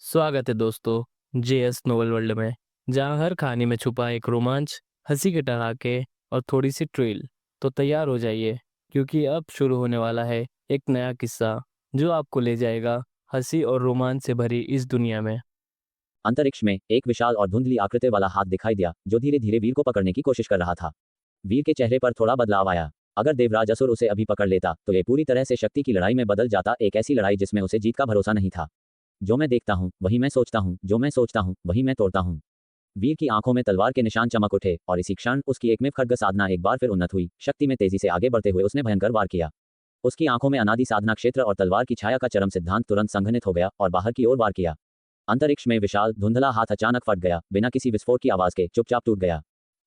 स्वागत है दोस्तों जेएस नोवेल वर्ल्ड में, जहां हर कहानी में छुपा एक रोमांच, हंसी के ठहाके और थोड़ी सी ट्रिल। तो तैयार हो जाइए, क्योंकि अब शुरू होने वाला है एक नया किस्सा जो आपको ले जाएगा हंसी और रोमांच से भरी इस दुनिया में। अंतरिक्ष में एक विशाल और धुंधली आकृति वाला हाथ दिखाई दिया जो धीरे धीरे वीर को पकड़ने की कोशिश कर रहा था। वीर के चेहरे पर थोड़ा बदलाव आया। अगर देवराज असुर उसे अभी पकड़ लेता तो ये पूरी तरह से शक्ति की लड़ाई में बदल जाता, एक ऐसी लड़ाई जिसमें उसे जीत का भरोसा नहीं था। जो मैं देखता हूँ वही मैं सोचता हूँ, जो मैं सोचता हूँ वही मैं तोड़ता हूँ। वीर की आंखों में तलवार के निशान चमक उठे और इसी क्षण उसकी एकमेव खड्ग साधना एक बार फिर उन्नत हुई। शक्ति में तेजी से आगे बढ़ते हुए उसने भयंकर वार किया। उसकी आंखों में अनादि साधना क्षेत्र और तलवार की छाया का चरम सिद्धांत तुरंत संघनित हो गया और बाहर की ओर वार किया। अंतरिक्ष में विशाल धुंधला हाथ अचानक फट गया, बिना किसी विस्फोट की आवाज के चुपचाप टूट गया।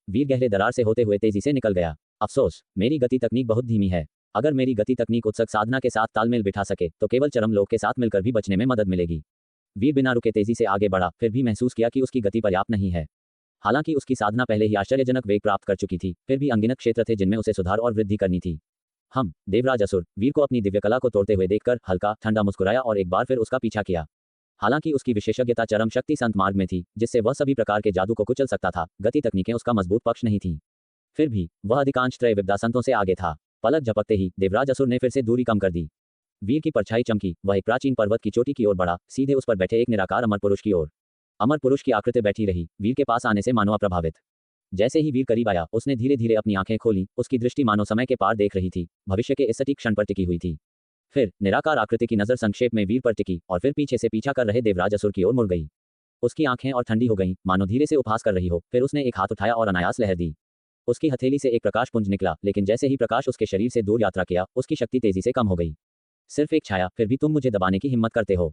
वीर गहरे दरार से होते हुए तेजी से निकल गया। अफसोस, मेरी गति तकनीक बहुत धीमी है। अगर मेरी गति तकनीक उत्सुक साधना के साथ तालमेल बिठा सके तो केवल चरम लोक के साथ मिलकर भी बचने में मदद मिलेगी। वीर बिना रुके तेजी से आगे बढ़ा, फिर भी महसूस किया कि उसकी गति पर्याप्त नहीं है। हालांकि उसकी साधना पहले ही आश्चर्यजनक वेग प्राप्त कर चुकी थी, फिर भी अनगिनत क्षेत्र थे जिनमें उसे सुधार और वृद्धि करनी थी। हम देवराज असुर वीर को अपनी दिव्य कला को तोड़ते हुए देखकर हल्का ठंडा मुस्कुराया और एक बार फिर उसका पीछा किया। हालांकि उसकी विशेषज्ञता चरम शक्ति संत मार्ग में थी, जिससे वह सभी प्रकार के जादू को कुचल सकता था, गति तकनीकें उसका मजबूत पक्ष नहीं थीं। फिर भी वह अधिकांश त्रय विद्या संतों से आगे था। पलक झपकते ही देवराज असुर ने फिर से दूरी कम कर दी। वीर की परछाई चमकी, वह एक प्राचीन पर्वत की चोटी की ओर बढ़ा, सीधे उस पर बैठे एक निराकार अमर पुरुष की ओर। अमर पुरुष की आकृति बैठी रही, वीर के पास आने से मानो अप्रभावित। जैसे ही वीर करीब आया, उसने धीरे धीरे अपनी आंखें खोली। उसकी दृष्टि मानो समय के पार देख रही थी, भविष्य के इस सटीक क्षण पर टिकी हुई थी। फिर निराकार आकृति की नजर संक्षेप में वीर पर टिकी और फिर पीछे से पीछा कर रहे देवराज असुर की ओर मुड़ गई। उसकी आंखें और ठंडी हो गईं, मानो धीरे से उपहास कर रही हो। फिर उसने एक हाथ उठाया और अनायास लहर दी। उसकी हथेली से एक प्रकाश पुंज निकला, लेकिन जैसे ही प्रकाश उसके शरीर से दूर यात्रा किया, उसकी शक्ति तेजी से कम हो गई। सिर्फ एक छाया, फिर भी तुम मुझे दबाने की हिम्मत करते हो।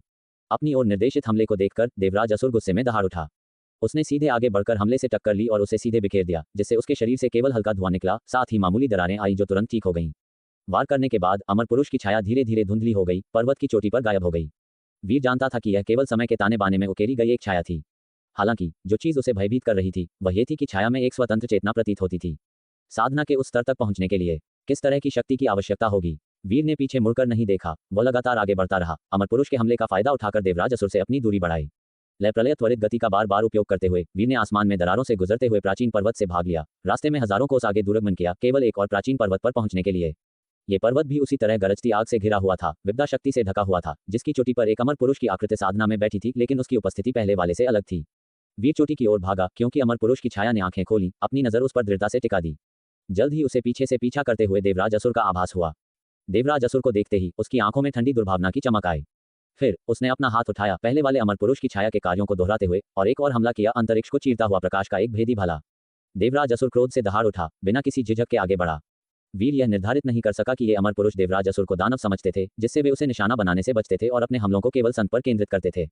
अपनी ओर निर्देशित हमले को देखकर देवराज असुर गुस्से में दहाड़ उठा। उसने सीधे आगे बढ़कर हमले से टक्कर ली और उसे सीधे बिखेर दिया, जिससे उसके शरीर से केवल हल्का धुआं निकला, साथ ही मामूली दरारें आई जो तुरंत ठीक हो गईं। वार करने के बाद अमर पुरुष की छाया धीरे धीरे धुंधली हो गई, पर्वत की चोटी पर गायब हो गई। वीर जानता था कि यह केवल समय के ताने बाने में उकेरी गई एक छाया थी। हालांकि जो चीज उसे भयभीत कर रही थी वह ये थी कि छाया में एक स्वतंत्र चेतना प्रतीत होती थी। साधना के उस स्तर तक पहुंचने के लिए किस तरह की शक्ति की आवश्यकता होगी? वीर ने पीछे मुड़कर नहीं देखा, वह लगातार आगे बढ़ता रहा। अमर पुरुष के हमले का फायदा उठाकर देवराज असुर से अपनी दूरी बढ़ाई। लय प्रलय त्वरित गति का बार बार उपयोग करते हुए वीर ने आसमान में दरारों से गुजरते हुए प्राचीन पर्वत से भाग लिया। रास्ते में हजारों कोस आगे दूरगमन किया, केवल एक और प्राचीन पर्वत पर पहुंचने के लिए। ये पर्वत भी उसी तरह गरजती आग से घिरा हुआ था, विद्या शक्ति से ढका हुआ था, जिसकी चोटी पर एक अमर पुरुष की आकृति साधना में बैठी थी, लेकिन उसकी उपस्थिति पहले वाले से अलग थी। वीर चोटी की ओर भागा, क्योंकि अमर पुरुष की छाया ने आंखें खोली, अपनी नजर उस पर दृढ़ता से टिका दी। जल्द ही उसे पीछे से पीछा करते हुए देवराज असुर का आभास हुआ। देवराज असुर को देखते ही उसकी आंखों में ठंडी दुर्भावना की चमक आई। फिर उसने अपना हाथ उठाया, पहले वाले अमर पुरुष की छाया के कार्यों को दोहराते हुए, और एक और हमला किया, अंतरिक्ष को चीरता हुआ प्रकाश का एक भेदी भाला। देवराज असुर क्रोध से दहाड़ उठा, बिना किसी झिझक के आगे बढ़ा। वीर यह निर्धारित नहीं कर सका कि ये अमर पुरुष देवराज असुर को दानव समझते थे, जिससे वे उसे निशाना बनाने से बचते थे और अपने हमलों को केवल संत पर केंद्रित करते थे।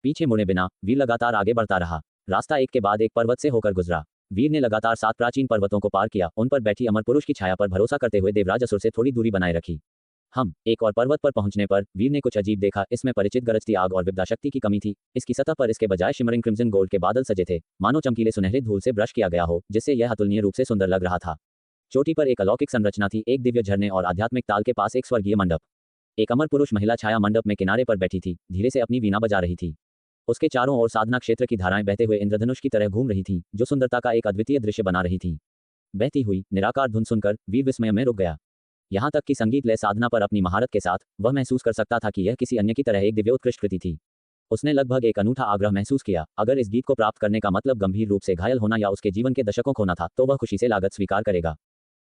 पीछे मुड़े बिना वीर लगातार आगे बढ़ता रहा। रास्ता एक के बाद एक पर्वत से होकर गुजरा। वीर ने लगातार 7 प्राचीन पर्वतों को पार किया, उन पर बैठी अमर पुरुष की छाया पर भरोसा करते हुए देवराज असुर से थोड़ी दूरी बनाए रखी। हम एक और पर्वत पर पहुंचने पर वीर ने कुछ अजीब देखा। इसमें परिचित गरजती आग और विद्या शक्ति की कमी थी। इसकी सतह पर इसके बजाय शिमरिंग क्रिम्सन गोल्ड के बादल सजे थे, मानो चमकीले सुनहरे धूल से ब्रश किया गया हो, जिससे यह अतुलनीय रूप से सुंदर लग रहा था। चोटी पर एक अलौकिक संरचना थी, एक दिव्य झरने और आध्यात्मिक ताल के पास एक स्वर्गीय मंडप। एक अमर पुरुष महिला छाया मंडप में किनारे पर बैठी थी, धीरे से अपनी वीणा बजा रही थी। उसके चारों ओर साधना क्षेत्र की धाराएं बहते हुए इंद्रधनुष की तरह घूम रही थीं, जो सुंदरता का एक अद्वितीय दृश्य बना रही थीं। बहती हुई निराकार धुन सुनकर वीर विस्मय में रुक गया। यहाँ तक कि संगीत लय साधना पर अपनी महारत के साथ वह महसूस कर सकता था कि यह किसी अन्य की तरह एक दिव्य उत्कृष्ट कृति थी। उसने लगभग एक अनूठा आग्रह महसूस किया। अगर इस गीत को प्राप्त करने का मतलब गंभीर रूप से घायल होना या उसके जीवन के दशकों खोना था, तो वह खुशी से लागत स्वीकार करेगा।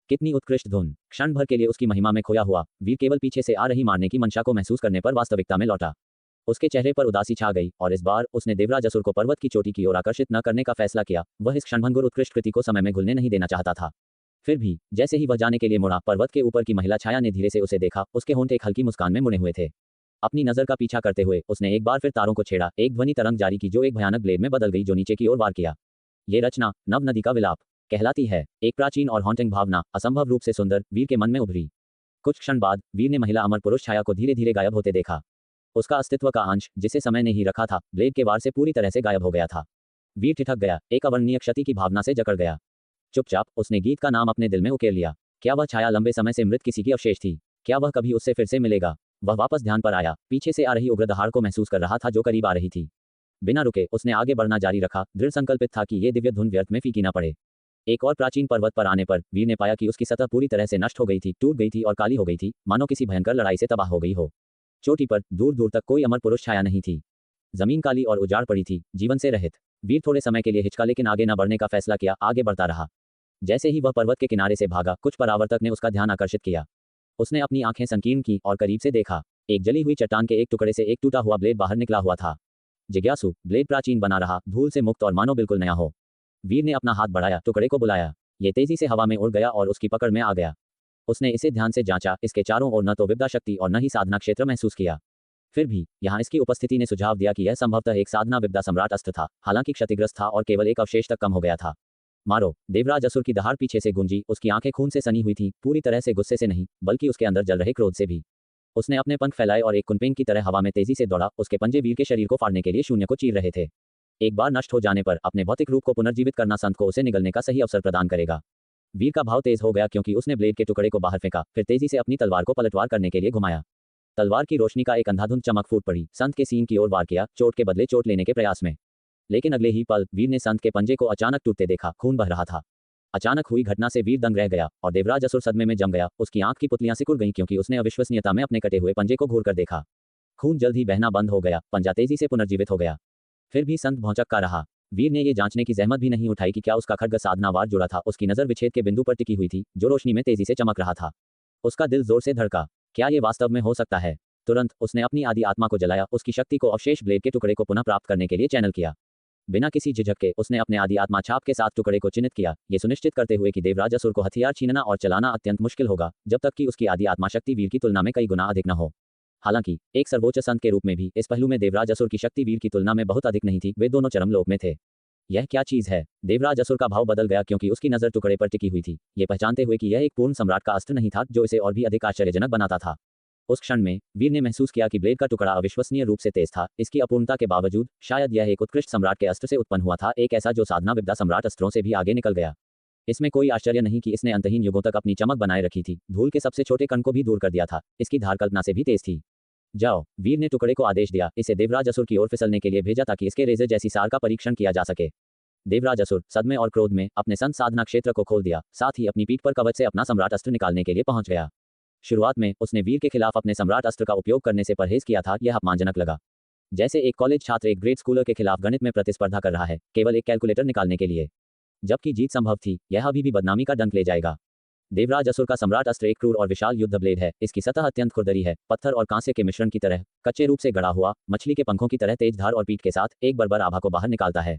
कितनी उत्कृष्ट धुन! क्षण भर के लिए उसकी महिमा में खोया हुआ वीर केवल पीछे से आ रही मारने की मंशा को महसूस करने पर वास्तविकता में लौटा। उसके चेहरे पर उदासी छा गई और इस बार उसने देवराज असुर को पर्वत की चोटी की ओर आकर्षित न करने का फैसला किया। वह इस क्षणभंगुर उत्कृष्ट कृति को समय में घुलने नहीं देना चाहता था। फिर भी जैसे ही वह जाने के लिए मुड़ा, पर्वत के ऊपर की महिला छाया ने धीरे से उसे देखा। उसके होंठ एक हल्की मुस्कान में मुड़े हुए थे। अपनी नजर का पीछा करते हुए उसने एक बार फिर तारों को छेड़ा, एक ध्वनि तरंग जारी की जो एक भयानक ब्लेड में बदल गई, जो नीचे की ओर वार किया। ये रचना नव नदी का विलाप कहलाती है। एक प्राचीन और हॉन्टिंग भावना, असंभव रूप से सुंदर, वीर के मन में उभरी। कुछ क्षण बाद वीर ने महिला अमर पुरुष छाया को धीरे धीरे गायब होते देखा। उसका अस्तित्व का अंश, जिसे समय ने ही रखा था, ब्लेड के वार से पूरी तरह से गायब हो गया था। वीर ठिठक गया, एक अवर्णनीय क्षति की भावना से जकड़ गया। चुपचाप उसने गीत का नाम अपने दिल में उकेर लिया। क्या वह छाया लंबे समय से मृत किसी की अवशेष थी? क्या वह कभी उससे फिर से मिलेगा? वह वापस ध्यान पर आया, पीछे से आ रही उग्र दहाड़ को महसूस कर रहा था जो करीब आ रही थी। बिना रुके उसने आगे बढ़ना जारी रखा, दृढ़ संकल्पित था कि ये दिव्य धुन व्यर्थ में फीकी न पड़े। एक और प्राचीन पर्वत पर आने पर वीर ने पाया कि उसकी सतह पूरी तरह से नष्ट हो गई थी, टूट गई थी और काली हो गई थी, मानो किसी भयंकर लड़ाई से तबाह हो गई हो। चोटी पर दूर दूर तक कोई अमर पुरुष छाया नहीं थी। जमीन काली और उजाड़ पड़ी थी, जीवन से रहित। वीर थोड़े समय के लिए हिचका, लेकिन आगे न बढ़ने का फैसला किया, आगे बढ़ता रहा। जैसे ही वह पर्वत के किनारे से भागा, कुछ परावर्तक ने उसका ध्यान आकर्षित किया। उसने अपनी आंखें संकीर्ण की और करीब से देखा। एक जली हुई चट्टान के एक टुकड़े से एक टूटा हुआ ब्लेड बाहर निकला हुआ था। जिज्ञासु, ब्लेड प्राचीन बना रहा, धूल से मुक्त और मानो बिल्कुल नया हो। वीर ने अपना हाथ बढ़ाया, टुकड़े को बुलाया। ये तेजी से हवा में उड़ गया और उसकी पकड़ में आ गया। उसने इसे ध्यान से जांचा, इसके चारों ओर न तो विद्या शक्ति और न ही साधना क्षेत्र महसूस किया। फिर भी यहाँ इसकी उपस्थिति ने सुझाव दिया कि यह संभवतः एक साधना विद्या सम्राट अस्त्र था, हालांकि क्षतिग्रस्त था और केवल एक अवशेष तक कम हो गया था। मारो! देवराज असुर की दहाड़ पीछे से गूंजी, उसकी आंखें खून से सनी हुई थीं, पूरी तरह से गुस्से से नहीं, बल्कि उसके अंदर जल रहे क्रोध से भी। उसने अपने पंख फैलाए और एक कुनपेंग की तरह हवा में तेजी से दौड़ा, उसके पंजे वीर के शरीर को फाड़ने के लिए शून्य को चीर रहे थे। एक बार नष्ट हो जाने पर अपने भौतिक रूप को पुनर्जीवित करना संत को उसे निगलने का सही अवसर प्रदान करेगा। वीर का भाव तेज हो गया क्योंकि उसने ब्लेड के टुकड़े को बाहर फेंका, फिर तेजी से अपनी तलवार को पलटवार करने के लिए घुमाया। तलवार की रोशनी का एक अंधाधुंध चमक फूट पड़ी, संत के सीन की ओर वार किया, चोट के बदले चोट लेने के प्रयास में। लेकिन अगले ही पल वीर ने संत के पंजे को अचानक टूटते देखा, खून बह रहा था। अचानक हुई घटना से वीर दंग रह गया और देवराज असुर सदमे में जम गया। उसकी आंख की पुतलियां सिकुड़ गईं क्योंकि उसने अविश्वसनीयता में अपने कटे हुए पंजे को घूर कर देखा। खून जल्द ही बहना बंद हो गया, पंजा तेजी से पुनर्जीवित हो गया। फिर भी संत भौंचक्का रहा। वीर ने ये जांचने की जहमत भी नहीं उठाई कि क्या उसका खड्ग साधनावार जुड़ा था। उसकी नजर विच्छेद के बिंदु पर टिकी हुई थी, जो रोशनी में तेजी से चमक रहा था। उसका दिल जोर से धड़का। क्या ये वास्तव में हो सकता है? तुरंत उसने अपनी आदि आत्मा को जलाया, उसकी शक्ति को अवशेष ब्लेड के टुकड़े को पुनः प्राप्त करने के लिए चैनल किया। बिना किसी झिझक के उसने अपने आदि आत्मा छाप के साथ टुकड़े को चिन्हित किया, ये सुनिश्चित करते हुए कि देवराज असुर को हथियार छीनना और चलाना अत्यंत मुश्किल होगा, जब तक कि उसकी आदि आत्मा शक्ति वीर की तुलना में कई गुना अधिक न हो। हालांकि एक सर्वोच्च संत के रूप में भी इस पहलू में देवराज असुर की शक्ति वीर की तुलना में बहुत अधिक नहीं थी। वे दोनों चरम लोक में थे। यह क्या चीज है? देवराज असुर का भाव बदल गया क्योंकि उसकी नजर टुकड़े पर टिकी हुई थी, ये पहचानते हुए कि यह एक पूर्ण सम्राट का अस्त्र नहीं था जो इसे और भी अधिक आश्चर्यजनक बनाता था। उस क्षण में वीर ने महसूस किया कि ब्लेड का टुकड़ा अविश्वसनीय रूप से तेज था। इसकी अपूर्णता के बावजूद शायद यह एक उत्कृष्ट सम्राट के अस्त्र से उत्पन्न हुआ था, एक ऐसा जो साधना विद्या सम्राट अस्त्रों से भी आगे निकल गया। इसमें कोई आश्चर्य नहीं कि इसने अंतहीन युगों तक अपनी चमक बनाए रखी थी, धूल के सबसे छोटे कण को भी दूर कर दिया था। इसकी धार कल्पना से भी तेज थी। जाओ! वीर ने टुकड़े को आदेश दिया, इसे देवराज असुर की ओर फिसलने के लिए भेजा ताकि इसके रेजर जैसी सार का परीक्षण किया जा सके। देवराज असुर सदमे और क्रोध में अपने संत साधना क्षेत्र को खोल दिया, साथ ही अपनी पीठ पर कवच से अपना सम्राट अस्त्र निकालने के लिए पहुंच गया। शुरुआत में उसने वीर के खिलाफ अपने सम्राट अस्त्र का उपयोग करने से परहेज किया था। यह अपमानजनक लगा, जैसे एक कॉलेज छात्र एक ग्रेड स्कूलर के खिलाफ गणित में प्रतिस्पर्धा कर रहा है, केवल एक कैलकुलेटर निकालने के लिए। जबकि जीत संभव थी, यह अभी भी बदनामी का डंक ले जाएगा। देवराज असुर का सम्राट अस्त्र एक क्रूर और विशाल युद्ध ब्लेड है। इसकी सतह अत्यंत खुरदरी है, पत्थर और कांस्य के मिश्रण की तरह, कच्चे रूप से गढ़ा हुआ, मछली के पंखों की तरह तेज धार और पीठ के साथ एक बर्बर आभा को बाहर निकालता है।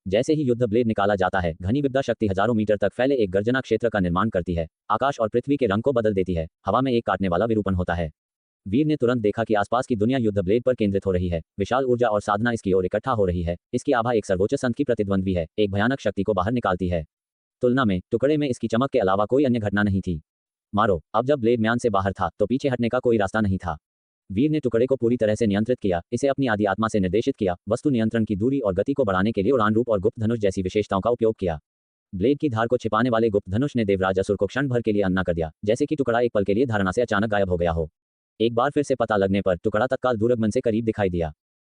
जैसे ही युद्ध ब्लेड निकाला जाता है, घनी विद्या शक्ति हजारों मीटर तक फैले एक गर्जना क्षेत्र का निर्माण करती है, आकाश और पृथ्वी के रंग को बदल देती है, हवा में एक काटने वाला विरूपण होता है। वीर ने तुरंत देखा कि आसपास की दुनिया युद्ध ब्लेड पर केंद्रित हो रही है, विशाल ऊर्जा और साधना इसकी ओर इकट्ठा हो रही है। इसकी आभा एक सर्वोच्च संत की प्रतिद्वंद्वी है, एक भयानक शक्ति को बाहर निकालती है। तुलना में टुकड़े में इसकी चमक के अलावा कोई अन्य घटना नहीं थी। मारो! अब जब ब्लेड म्यान से बाहर था तो पीछे हटने का कोई रास्ता नहीं था। वीर ने टुकड़े को पूरी तरह से नियंत्रित किया, इसे अपनी आदि आत्मा से निर्देशित किया, वस्तु नियंत्रण की दूरी और गति को बढ़ाने के लिए उड़ान रूप और गुप्त धनुष जैसी विशेषताओं का उपयोग किया। ब्लेड की धार को छिपाने वाले गुप्त धनुष ने देवराज असुर को क्षण भर के लिए अन्ना कर दिया, जैसे कि टुकड़ा एक पल के लिए धारणा से अचानक गायब हो गया हो। एक बार फिर से पता लगने पर टुकड़ा तत्काल दूरगमन से करीब दिखाई दिया।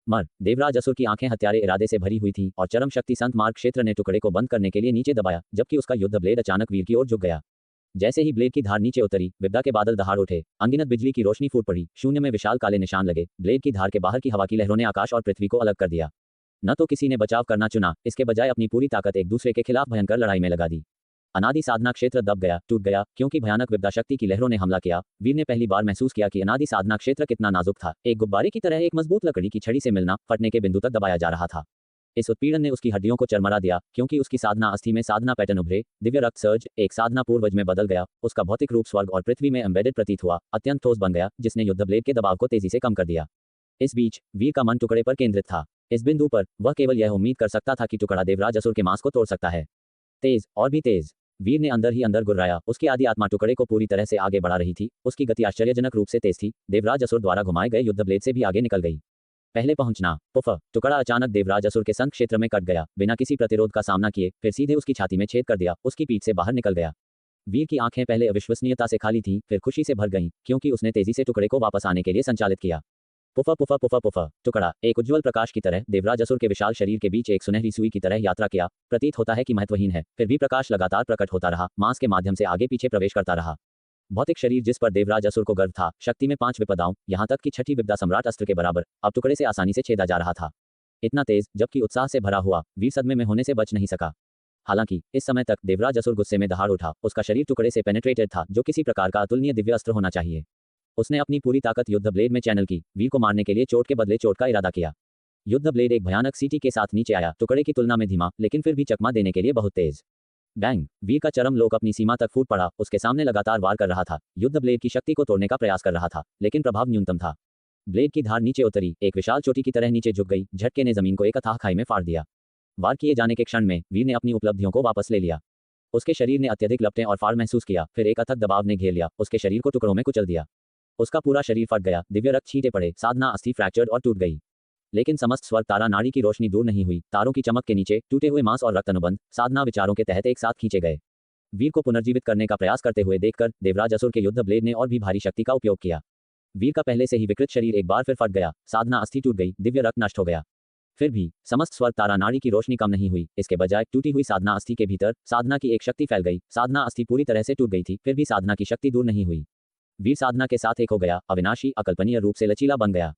देवराज असुर की आंखें हत्यारे इरादे से भरी हुई थीं और चरम शक्ति संत मार्ग क्षेत्र ने टुकड़े को बंद करने के लिए नीचे दबाया, जबकि उसका युद्ध ब्लेड अचानक वीर की ओर झुक गया। जैसे ही ब्लेड की धार नीचे उतरी, विद्या के बादल दहाड़ उठे, अनगिनत बिजली की रोशनी फूट पड़ी, शून्य में विशाल काले निशान लगे। ब्लेड की धार के बाहर की हवा की लहरों ने आकाश और पृथ्वी को अलग कर दिया। न तो किसी ने बचाव करना चुना, इसके बजाय अपनी पूरी ताकत एक दूसरे के खिलाफ भयंकर लड़ाई में लगा दी। अनादि साधना क्षेत्र दब गया, टूट गया, क्योंकि भयानक विद्या शक्ति की लहरों ने हमला किया। वीर ने पहली बार महसूस किया कि अनादि साधना क्षेत्र कितना नाजुक था, एक गुब्बारे की तरह एक मजबूत लकड़ी की छड़ी से मिलना, फटने के बिंदु तक दबाया जा रहा था। इस उत्पीड़न ने उसकी हड्डियों को चरमरा दिया, क्योंकि उसकी साधना अस्थि में साधना पैटर्न उभरे, दिव्य रक्त सर्ज एक साधना पूर्वज में बदल गया। उसका भौतिक रूप स्वर्ग और पृथ्वी में एम्बेडेड प्रतीत हुआ, अत्यंत ठोस बन गया, जिसने युद्ध ब्लेड के दबाव को तेजी से कम कर दिया। इस बीच वीर का मन टुकड़े पर केंद्रित था। इस बिंदु पर वह केवल यह उम्मीद कर सकता था कि टुकड़ा देवराज असुर के मांस को तोड़ सकता है। तेज और भी तेज वीर ने अंदर ही अंदर गुर्राया। उसकी आदि आत्मा टुकड़े को पूरी तरह से आगे बढ़ा रही थी, उसकी गति आश्चर्यजनक रूप से तेज थी। देवराज असुर द्वारा घुमाए गए युद्ध ब्लेड से भी आगे निकल गई। पहले पहुंचना। पुफ! टुकड़ा अचानक देवराज असुर के संग क्षेत्र में कट गया, बिना किसी प्रतिरोध का सामना किए, फिर सीधे उसकी छाती में छेद कर दिया, उसकी पीठ से बाहर निकल गया। वीर की आंखें पहले अविश्वसनीयता से खाली थीं, फिर खुशी से भर गईं, क्योंकि उसने तेजी से टुकड़े को वापस आने के लिए संचालित किया। पुफा पुफा पुफा पुफा टुकड़ा एक उज्ज्वल प्रकाश की तरह देवराज असुर के विशाल शरीर के बीच एक सुनहरी सुई की तरह यात्रा किया। प्रतीत होता है कि महत्वहीन है, फिर भी प्रकाश लगातार प्रकट होता रहा, मांस के माध्यम से आगे पीछे प्रवेश करता रहा। भौतिक शरीर जिस पर देवराज असुर को गर्व था, शक्ति में 5 विपदाओं, यहाँ तक कि छठी विपदा सम्राट अस्त्र के बराबर, अब टुकड़े से आसानी से छेदा जा रहा था। इतना तेज, जबकि उत्साह से भरा हुआ, वीर सदमे में होने से बच नहीं सका। हालांकि इस समय तक देवराज असुर गुस्से में दहाड़ उठा, उसका शरीर टुकड़े से पेनेट्रेटेड था, जो किसी प्रकार का अतुलनीय दिव्य अस्त्र होना चाहिए। उसने अपनी पूरी ताकत युद्ध ब्लेड में चैनल की, वीर को मारने के लिए चोट के बदले चोट का इरादा किया। युद्ध ब्लेड एक भयानक सीटी के साथ नीचे आया, टुकड़े की तुलना में धीमा, लेकिन फिर भी चकमा देने के लिए बहुत तेज। बैंग, वीर का चरम लोक अपनी सीमा तक फूट पड़ा, उसके सामने लगातार वार कर रहा था, युद्ध ब्लेड की शक्ति को तोड़ने का प्रयास कर रहा था, लेकिन प्रभाव न्यूनतम था। ब्लेड की धार नीचे उतरी, एक विशाल चोटी की तरह नीचे झुक गई, झटके ने जमीन को एक अथाह खाई में फाड़ दिया। वार किए जाने के क्षण में वीर ने अपनी उपलब्धियों को वापस ले लिया। उसके शरीर ने अत्यधिक लपटें और फाड़ महसूस किया, फिर एक अथक दबाव ने घेर लिया, उसके शरीर को टुकड़ों में कुचल दिया। उसका पूरा शरीर फट गया, दिव्य रक्त छींटे पड़े, साधना अस्थि फ्रैक्चर्ड और टूट गई। लेकिन समस्त स्वर्ग तारा नाड़ी की रोशनी दूर नहीं हुई, तारों की चमक के नीचे टूटे हुए मांस और रक्त अनुबंध साधना विचारों के तहत एक साथ खींचे गए। वीर को पुनर्जीवित करने का प्रयास करते हुए देखकर देवराज असुर के युद्ध ब्लेड ने और भी भारी शक्ति का उपयोग किया। वीर का पहले से ही विकृत शरीर एक बार फिर फट गया, साधना अस्थि टूट गई, दिव्य रक्त नष्ट हो गया। फिर भी समस्त स्वर्ग तारा नाड़ी की रोशनी कम नहीं हुई, इसके बजाय टूटी हुई साधना अस्थि के भीतर साधना की एक शक्ति फैल गई। साधना अस्थि पूरी तरह से टूट गई थी, फिर भी साधना की शक्ति दूर नहीं हुई। वीर साधना के साथ एक हो गया, अविनाशी, अकल्पनीय रूप से लचीला बन गया।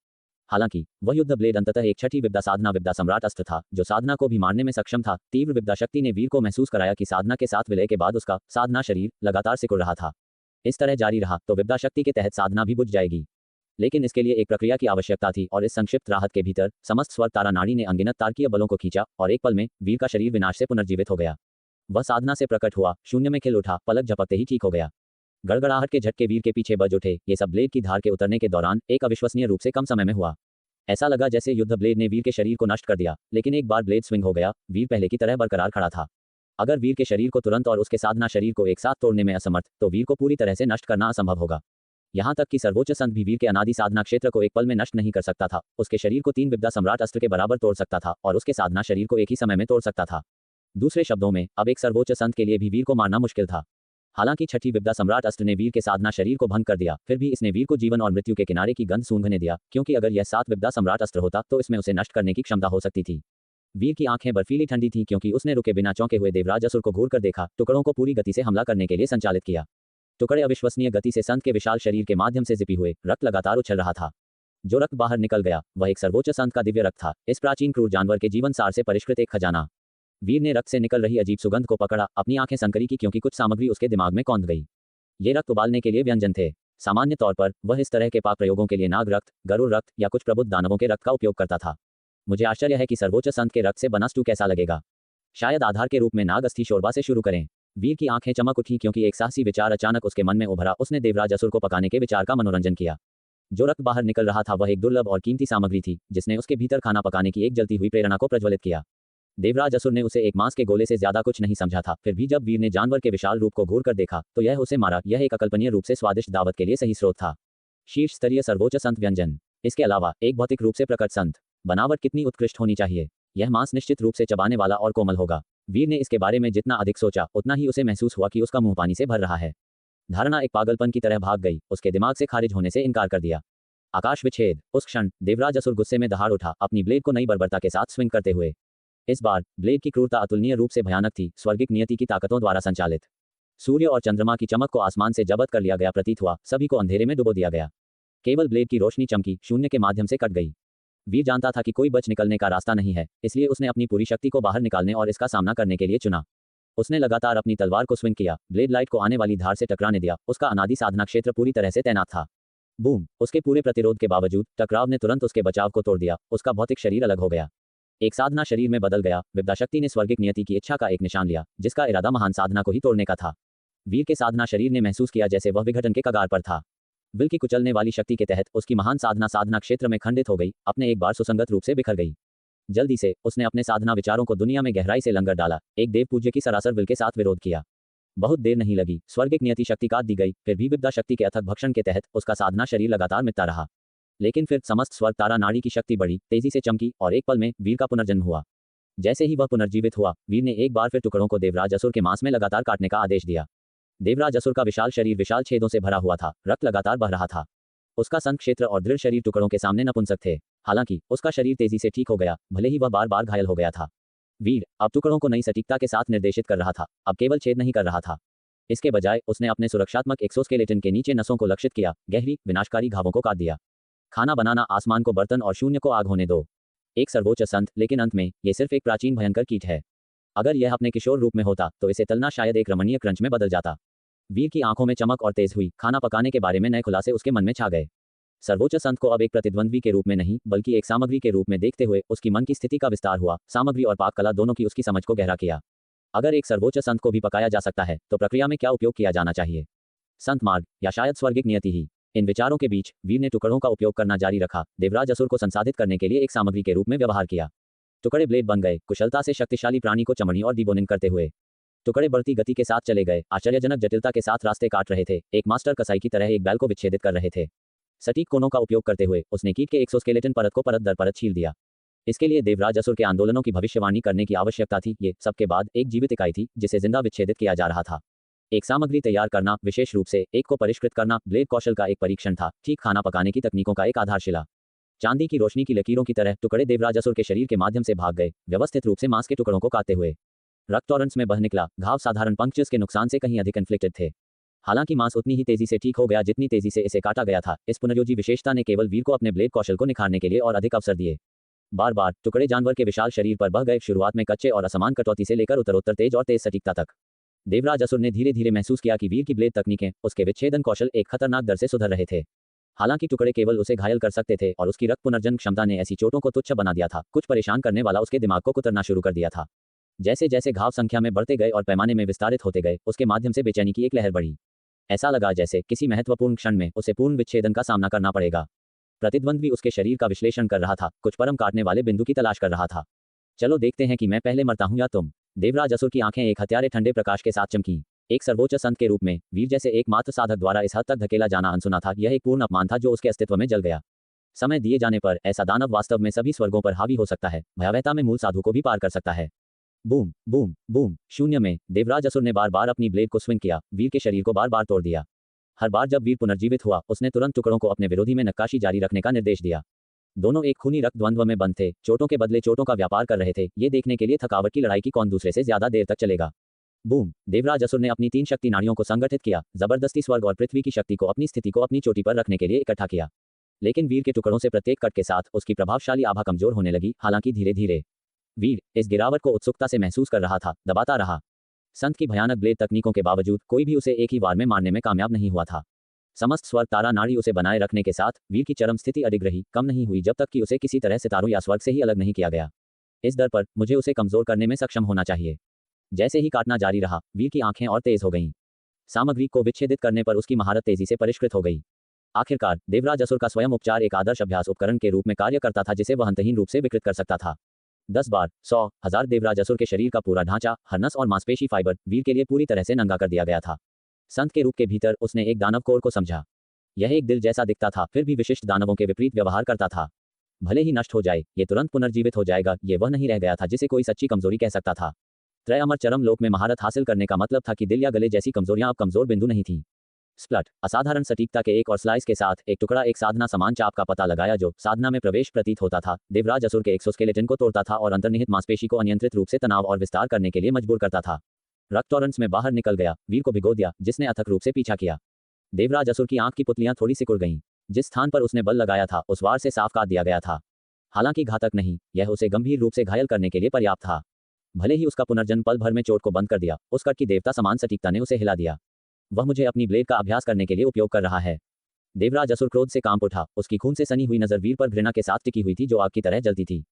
हालांकि वह युद्ध ब्लेड अंततः एक छठी विपदा साधना विपदा सम्राट अस्त्र था, जो साधना को भी मारने में सक्षम था। तीव्र विपदा शक्ति ने वीर को महसूस कराया कि साधना के साथ विलय के बाद उसका साधना शरीर लगातार सिकुड़ रहा था। इस तरह जारी रहा तो विपदा शक्ति के तहत साधना भी बुझ जाएगी। लेकिन इसके लिए एक प्रक्रिया की आवश्यकता थी, और इस संक्षिप्त राहत के भीतर समस्त स्वर्ग तारा नाड़ी ने अनगिनत तारकीय बलों को खींचा, और एक पल में वीर का शरीर विनाश से पुनर्जीवित हो गया। वह साधना से प्रकट हुआ, शून्य में खिल उठा, पलक झपकते ही ठीक हो गया। गड़गड़ाहट के झटके वीर के पीछे बज उठे। ये सब ब्लेड की धार के उतरने के दौरान एक अविश्वसनीय रूप से कम समय में हुआ। ऐसा लगा जैसे युद्ध ब्लेड ने वीर के शरीर को नष्ट कर दिया, लेकिन एक बार ब्लेड स्विंग हो गया, वीर पहले की तरह बरकरार खड़ा था। अगर वीर के शरीर को तुरंत और उसके साधना शरीर को एक साथ तोड़ने में असमर्थ, तो वीर को पूरी तरह से नष्ट करना असंभव होगा। यहाँ तक कि सर्वोच्च संत भी वीर के अनादि साधना क्षेत्र को एक पल में नष्ट नहीं कर सकता था। उसके शरीर को 3 विपदा सम्राट अस्त्र के बराबर तोड़ सकता था, और उसके साधना शरीर को एक ही समय में तोड़ सकता था। दूसरे शब्दों में, अब एक सर्वोच्च संत के लिए भी वीर को मारना मुश्किल था। हालांकि छठी विपदा सम्राट अस्त्र ने वीर के साधना शरीर को भंग कर दिया, फिर भी इसने वीर को जीवन और मृत्यु के किनारे की गंध सूंघने दिया, क्योंकि अगर यह 7 विपदा सम्राट अस्त्र होता तो इसमें उसे नष्ट करने की क्षमता हो सकती थी। वीर की आंखें बर्फीली ठंडी थीं, क्योंकि उसने रुके बिना चौंके हुए देवराज असुर को घूर कर देखा, टुकड़ों को पूरी गति से हमला करने के लिए संचालित किया। टुकड़े अविश्वसनीय गति से संत के विशाल शरीर के माध्यम से जिपी हुए, रक्त लगातार उछल रहा था। जो रक्त बाहर निकल गया, वह एक सर्वोच्च संत का दिव्य रक्त था, इस प्राचीन क्रूर जानवर के जीवन सार से परिष्कृत एक खजाना। वीर ने रक्त से निकल रही अजीब सुगंध को पकड़ा, अपनी आंखें संकरी की, क्योंकि कुछ सामग्री उसके दिमाग में कौंध गई। ये रक्त उबालने के लिए व्यंजन थे। सामान्य तौर पर वह इस तरह के पाक प्रयोगों के लिए नाग रक्त, गरुड़ रक्त या कुछ प्रबुद्ध दानवों के रक्त का उपयोग करता था। मुझे आश्चर्य है कि सर्वोच्च संत के रक्त से बना स्टू कैसा लगेगा। शायद आधार के रूप में नाग अस्थि शोरबा से शुरू करें। वीर की आंखें चमक उठी, क्योंकि एक साहसी विचार अचानक उसके मन में उभरा। उसने देवराज असुर को पकाने के विचार का मनोरंजन किया। जो रक्त बाहर निकल रहा था वह एक दुर्लभ और कीमती सामग्री थी, जिसने उसके भीतर खाना पकाने की एक जलती हुई प्रेरणा को प्रज्वलित किया। देवराज असुर ने उसे एक मांस के गोले से ज्यादा कुछ नहीं समझा था, फिर भी जब वीर ने जानवर के विशाल रूप को घूर कर देखा तो यह उसे मारा। यह एक अकल्पनीय रूप से स्वादिष्ट दावत के लिए सही स्रोत था। शीर्ष स्तरीय सर्वोच्च संत व्यंजन। इसके अलावा एक भौतिक रूप से प्रकट संत बनावट कितनी उत्कृष्ट होनी चाहिए। यह मांस निश्चित रूप से चबाने वाला और कोमल होगा। वीर ने इसके बारे में जितना अधिक सोचा, उतना ही उसे महसूस हुआ कि उसका मुंह पानी से भर रहा है। धारणा एक पागलपन की तरह भाग गई, उसके दिमाग से खारिज होने से इनकार कर दिया। आकाश विच्छेद। उस क्षण देवराज असुर गुस्से में दहाड़ उठा, अपनी ब्लेड को नई बर्बरता के साथ स्विंग करते हुए। इस बार ब्लेड की क्रूरता अतुलनीय रूप से भयानक थी, स्वर्गिक नियति की ताकतों द्वारा संचालित। सूर्य और चंद्रमा की चमक को आसमान से जब्त कर लिया गया प्रतीत हुआ, सभी को अंधेरे में डुबो दिया गया। केवल ब्लेड की रोशनी चमकी, शून्य के माध्यम से कट गई। वीर जानता था कि कोई बच निकलने का रास्ता नहीं है, इसलिए उसने अपनी पूरी शक्ति को बाहर निकालने और इसका सामना करने के लिए चुना। उसने लगातार अपनी तलवार को स्विंग किया, ब्लेड लाइट को आने वाली धार से टकराने दिया। उसका अनादि साधना क्षेत्र पूरी तरह से तैनात था। बूम! उसके पूरे प्रतिरोध के बावजूद टकराव ने तुरंत उसके बचाव को तोड़ दिया। उसका भौतिक शरीर अलग हो गया, एक साधना शरीर में बदल गया। विपदा शक्ति ने स्वर्गिक नियति की इच्छा का एक निशान लिया, जिसका इरादा महान साधना को ही तोड़ने का था। वीर के साधना शरीर ने महसूस किया जैसे वह विघटन के कगार पर था। विल की कुचलने वाली शक्ति के तहत उसकी महान साधना क्षेत्र में खंडित हो गई, अपने एक बार सुसंगत रूप से बिखर गई। जल्दी से उसने अपने साधना विचारों को दुनिया में गहराई से लंगर डाला, एक देव पूज्य की सरासर विल के साथ विरोध किया। बहुत देर नहीं लगी, स्वर्गिक नियति शक्ति काट दी गई। फिर भी विपदा शक्ति के अथक भक्षण के तहत उसका साधना शरीर लगातार मिटता रहा। लेकिन फिर समस्त स्वर्ग तारा नाड़ी की शक्ति बढ़ी, तेजी से चमकी, और एक पल में वीर का पुनर्जन्म हुआ। जैसे ही वह पुनर्जीवित हुआ, वीर ने एक बार फिर टुकड़ों को देवराज असुर के मांस में लगातार काटने का आदेश दिया। देवराज असुर का विशाल शरीर विशाल छेदों से भरा हुआ था, रक्त लगातार बह रहा था। उसका संत क्षेत्र और दृढ़ शरीर टुकड़ों के सामने नपुंसक थे। हालांकि उसका शरीर तेजी से ठीक हो गया, भले ही वह बार बार घायल हो गया था। वीर अब टुकड़ों को नई सटीकता के साथ निर्देशित कर रहा था, अब केवल छेद नहीं कर रहा था। इसके बजाय उसने अपने सुरक्षात्मक एक्सोस्केलेटन के नीचे नसों को लक्षित किया, गहरी विनाशकारी घावों को काट दिया। खाना बनाना, आसमान को बर्तन और शून्य को आग होने दो। एक सर्वोच्च संत, लेकिन अंत में यह सिर्फ एक प्राचीन भयंकर कीट है। अगर यह अपने किशोर रूप में होता तो इसे तलना शायद एक रमणीय क्रंच में बदल जाता। वीर की आंखों में चमक और तेज हुई, खाना पकाने के बारे में नए खुलासे उसके मन में छा गए। सर्वोच्च संत को अब एक प्रतिद्वंद्वी के रूप में नहीं बल्कि एक सामग्री के रूप में देखते हुए उसकी मन की स्थिति का विस्तार हुआ। सामग्री और पाक कला दोनों की उसकी समझ को गहरा किया। अगर एक सर्वोच्च संत को भी पकाया जा सकता है तो प्रक्रिया में क्या उपयोग किया जाना चाहिए? संत मार्ग या शायद स्वर्गिक नियति ही? इन विचारों के बीच वीर ने टुकड़ों का उपयोग करना जारी रखा, देवराज असुर को संसाधित करने के लिए एक सामग्री के रूप में व्यवहार किया। टुकड़े ब्लेड बन गए, कुशलता से शक्तिशाली प्राणी को चमड़ी और डिबोनिंग करते हुए। टुकड़े बढ़ती गति के साथ चले गए, आश्चर्यजनक जटिलता के साथ रास्ते काट रहे थे, एक मास्टर कसाई की तरह एक बैल को विच्छेदित कर रहे थे। सटीक कोनों का उपयोग करते हुए उसने कीट के एक्सोस्केलेटन परत को परत दर परत छील दिया। इसके लिए देवराज असुर के आंदोलनों की भविष्यवाणी करने की आवश्यकता थी। ये सबके बाद एक जीवित इकाई थी जिसे जिंदा विच्छेदित किया जा रहा था। एक सामग्री तैयार करना, विशेष रूप से एक को परिष्कृत करना, ब्लेड कौशल का एक परीक्षण था, ठीक खाना पकाने की तकनीकों का एक आधारशिला। चांदी की रोशनी की लकीरों की तरह टुकड़े देवराज असुर के शरीर के माध्यम से भाग गए, व्यवस्थित रूप से मांस के टुकड़ों को काटते हुए। रक्त टॉरेंट्स में बह निकला, घाव साधारण पंक्चर्स के नुकसान से कहीं अधिक इन्फ्लिक्टेड थे। हालांकि मांस उतनी ही तेजी से ठीक हो गया जितनी तेजी से इसे काटा गया था। इस पुनर्योजी विशेषता ने केवल वीर को अपने ब्लेड कौशल को निखारने के लिए और अधिक अवसर दिए। बार बार टुकड़े जानवर के विशाल शरीर पर बह गए, शुरुआत में कच्चे और असमान कटौती से लेकर उत्तरोत्तर तेज और तेज सटीकता तक। देवराज असुर ने धीरे धीरे महसूस किया कि वीर की ब्लेड तकनीकें, उसके विच्छेदन कौशल एक खतरनाक दर से सुधर रहे थे। हालांकि टुकड़े केवल उसे घायल कर सकते थे और उसकी रक्त पुनर्जन क्षमता ने ऐसी चोटों को तुच्छ बना दिया था, कुछ परेशान करने वाला उसके दिमाग को कुतरना शुरू कर दिया था। जैसे जैसे घाव संख्या में बढ़ते गए और पैमाने में विस्तारित होते गए, उसके माध्यम से बेचैनी की एक लहर बढ़ी। ऐसा लगा जैसे किसी महत्वपूर्ण क्षण में उसे पूर्ण विच्छेदन का सामना करना पड़ेगा। प्रतिद्वंद्वी उसके शरीर का विश्लेषण कर रहा था, कुछ परम काटने वाले बिंदु की तलाश कर रहा था। चलो देखते हैं कि मैं पहले मरता हूं या तुम। देवराज असुर की आंखें एक हत्यारे ठंडे प्रकाश के साथ चमकीं। एक सर्वोच्च संत के रूप में वीर जैसे एकमात्र साधक द्वारा इस हद तक धकेला जाना अनसुना था। यह एक पूर्ण अपमान था जो उसके अस्तित्व में जल गया। समय दिए जाने पर ऐसा दानव वास्तव में सभी स्वर्गों पर हावी हो सकता है, भयावहता में मूल साधु को भी पार कर सकता है। Boom boom boom. शून्य में देवराज असुर ने बार बार अपनी ब्लेड को स्विंग किया, वीर के शरीर को बार बार तोड़ दिया। हर बार जब वीर पुनर्जीवित हुआ, उसने तुरंत टुकड़ों को अपने विरोधी में नक्काशी जारी रखने का निर्देश दिया। दोनों एक खूनी रक्त द्वंद्व में बंद थे, चोटों के बदले चोटों का व्यापार कर रहे थे, ये देखने के लिए थकावट की लड़ाई की कौन दूसरे से ज्यादा देर तक चलेगा। बूम। देवराज असुर ने अपनी 3 शक्ति नाड़ियों को संगठित किया, जबरदस्ती स्वर्ग और पृथ्वी की शक्ति को अपनी स्थिति को अपनी चोटी पर रखने के लिए इकट्ठा किया। लेकिन वीर के टुकड़ों से प्रत्येक कट के साथ उसकी प्रभावशाली आभा कमजोर होने लगी। हालांकि धीरे धीरे वीर इस गिरावट को उत्सुकता से महसूस कर रहा था, दबाता रहा। संत की भयानक ब्लेड तकनीकों के बावजूद कोई भी उसे एक ही वार में मारने में कामयाब नहीं हुआ था। समस्त स्वर्ग तारा नाड़ी उसे बनाए रखने के साथ वीर की चरम स्थिति अडिग रही, कम नहीं हुई जब तक कि उसे किसी तरह सितारों या स्वर्ग से ही अलग नहीं किया गया। इस दर पर मुझे उसे कमजोर करने में सक्षम होना चाहिए। जैसे ही काटना जारी रहा, वीर की आंखें और तेज हो गईं। सामग्री को विच्छेदित करने पर उसकी महारत तेजी से परिष्कृत हो गई। आखिरकार देवराज असुर का स्वयं उपचार एक आदर्श अभ्यास उपकरण के रूप में कार्य करता था, जिसे वह अंतहीन रूप से विकृत कर सकता था। 10 बार, 100, 1000 देवराज असुर के शरीर का पूरा ढांचा, हर नस और मांसपेशी फाइबर वीर के लिए पूरी तरह से नंगा कर दिया गया था। संत के रूप के भीतर उसने एक दानव कोर को समझा। यह एक दिल जैसा दिखता था, फिर भी विशिष्ट दानवों के विपरीत व्यवहार करता था। भले ही नष्ट हो जाए, ये तुरंत पुनर्जीवित हो जाएगा। ये वह नहीं रह गया था जिसे कोई सच्ची कमजोरी कह सकता था। त्रय अमर चरम लोक में महारत हासिल करने का मतलब था कि दिल या गले जैसी कमजोरियां अब कमजोर बिंदु नहीं थी। स्प्लट। असाधारण सटीकता के एक और स्लाइस के साथ एक टुकड़ा एक साधना समान चाप का पता लगाया जो साधना में प्रवेश प्रतीत होता था। देवराज असुर के एक्सोस्केलेटन को तोड़ता था और अंतर्निहित मांसपेशी को अनियंत्रित रूप से तनाव और विस्तार करने के लिए मजबूर करता था। रक्त टॉरेंट्स में बाहर निकल गया, वीर को भिगो दिया, जिसने अथक रूप से पीछा किया। देवराज असुर की आंख की पुतलियां थोड़ी सिकुड़ गईं। जिस स्थान पर उसने बल लगाया था उस वार से साफ काट दिया गया था। हालांकि घातक नहीं, यह उसे गंभीर रूप से घायल करने के लिए पर्याप्त था। भले ही उसका पुनर्जन्म पल भर में चोट को बंद कर दिया, उस कट की देवता समान सटीकता ने उसे हिला दिया। वह मुझे अपनी ब्लेड का अभ्यास करने के लिए उपयोग कर रहा है। देवराज असुर क्रोध से कांप उठा, उसकी खून से सनी हुई नजर वीर पर घृणा के साथ टिकी हुई थी जो आग की तरह जलती थी।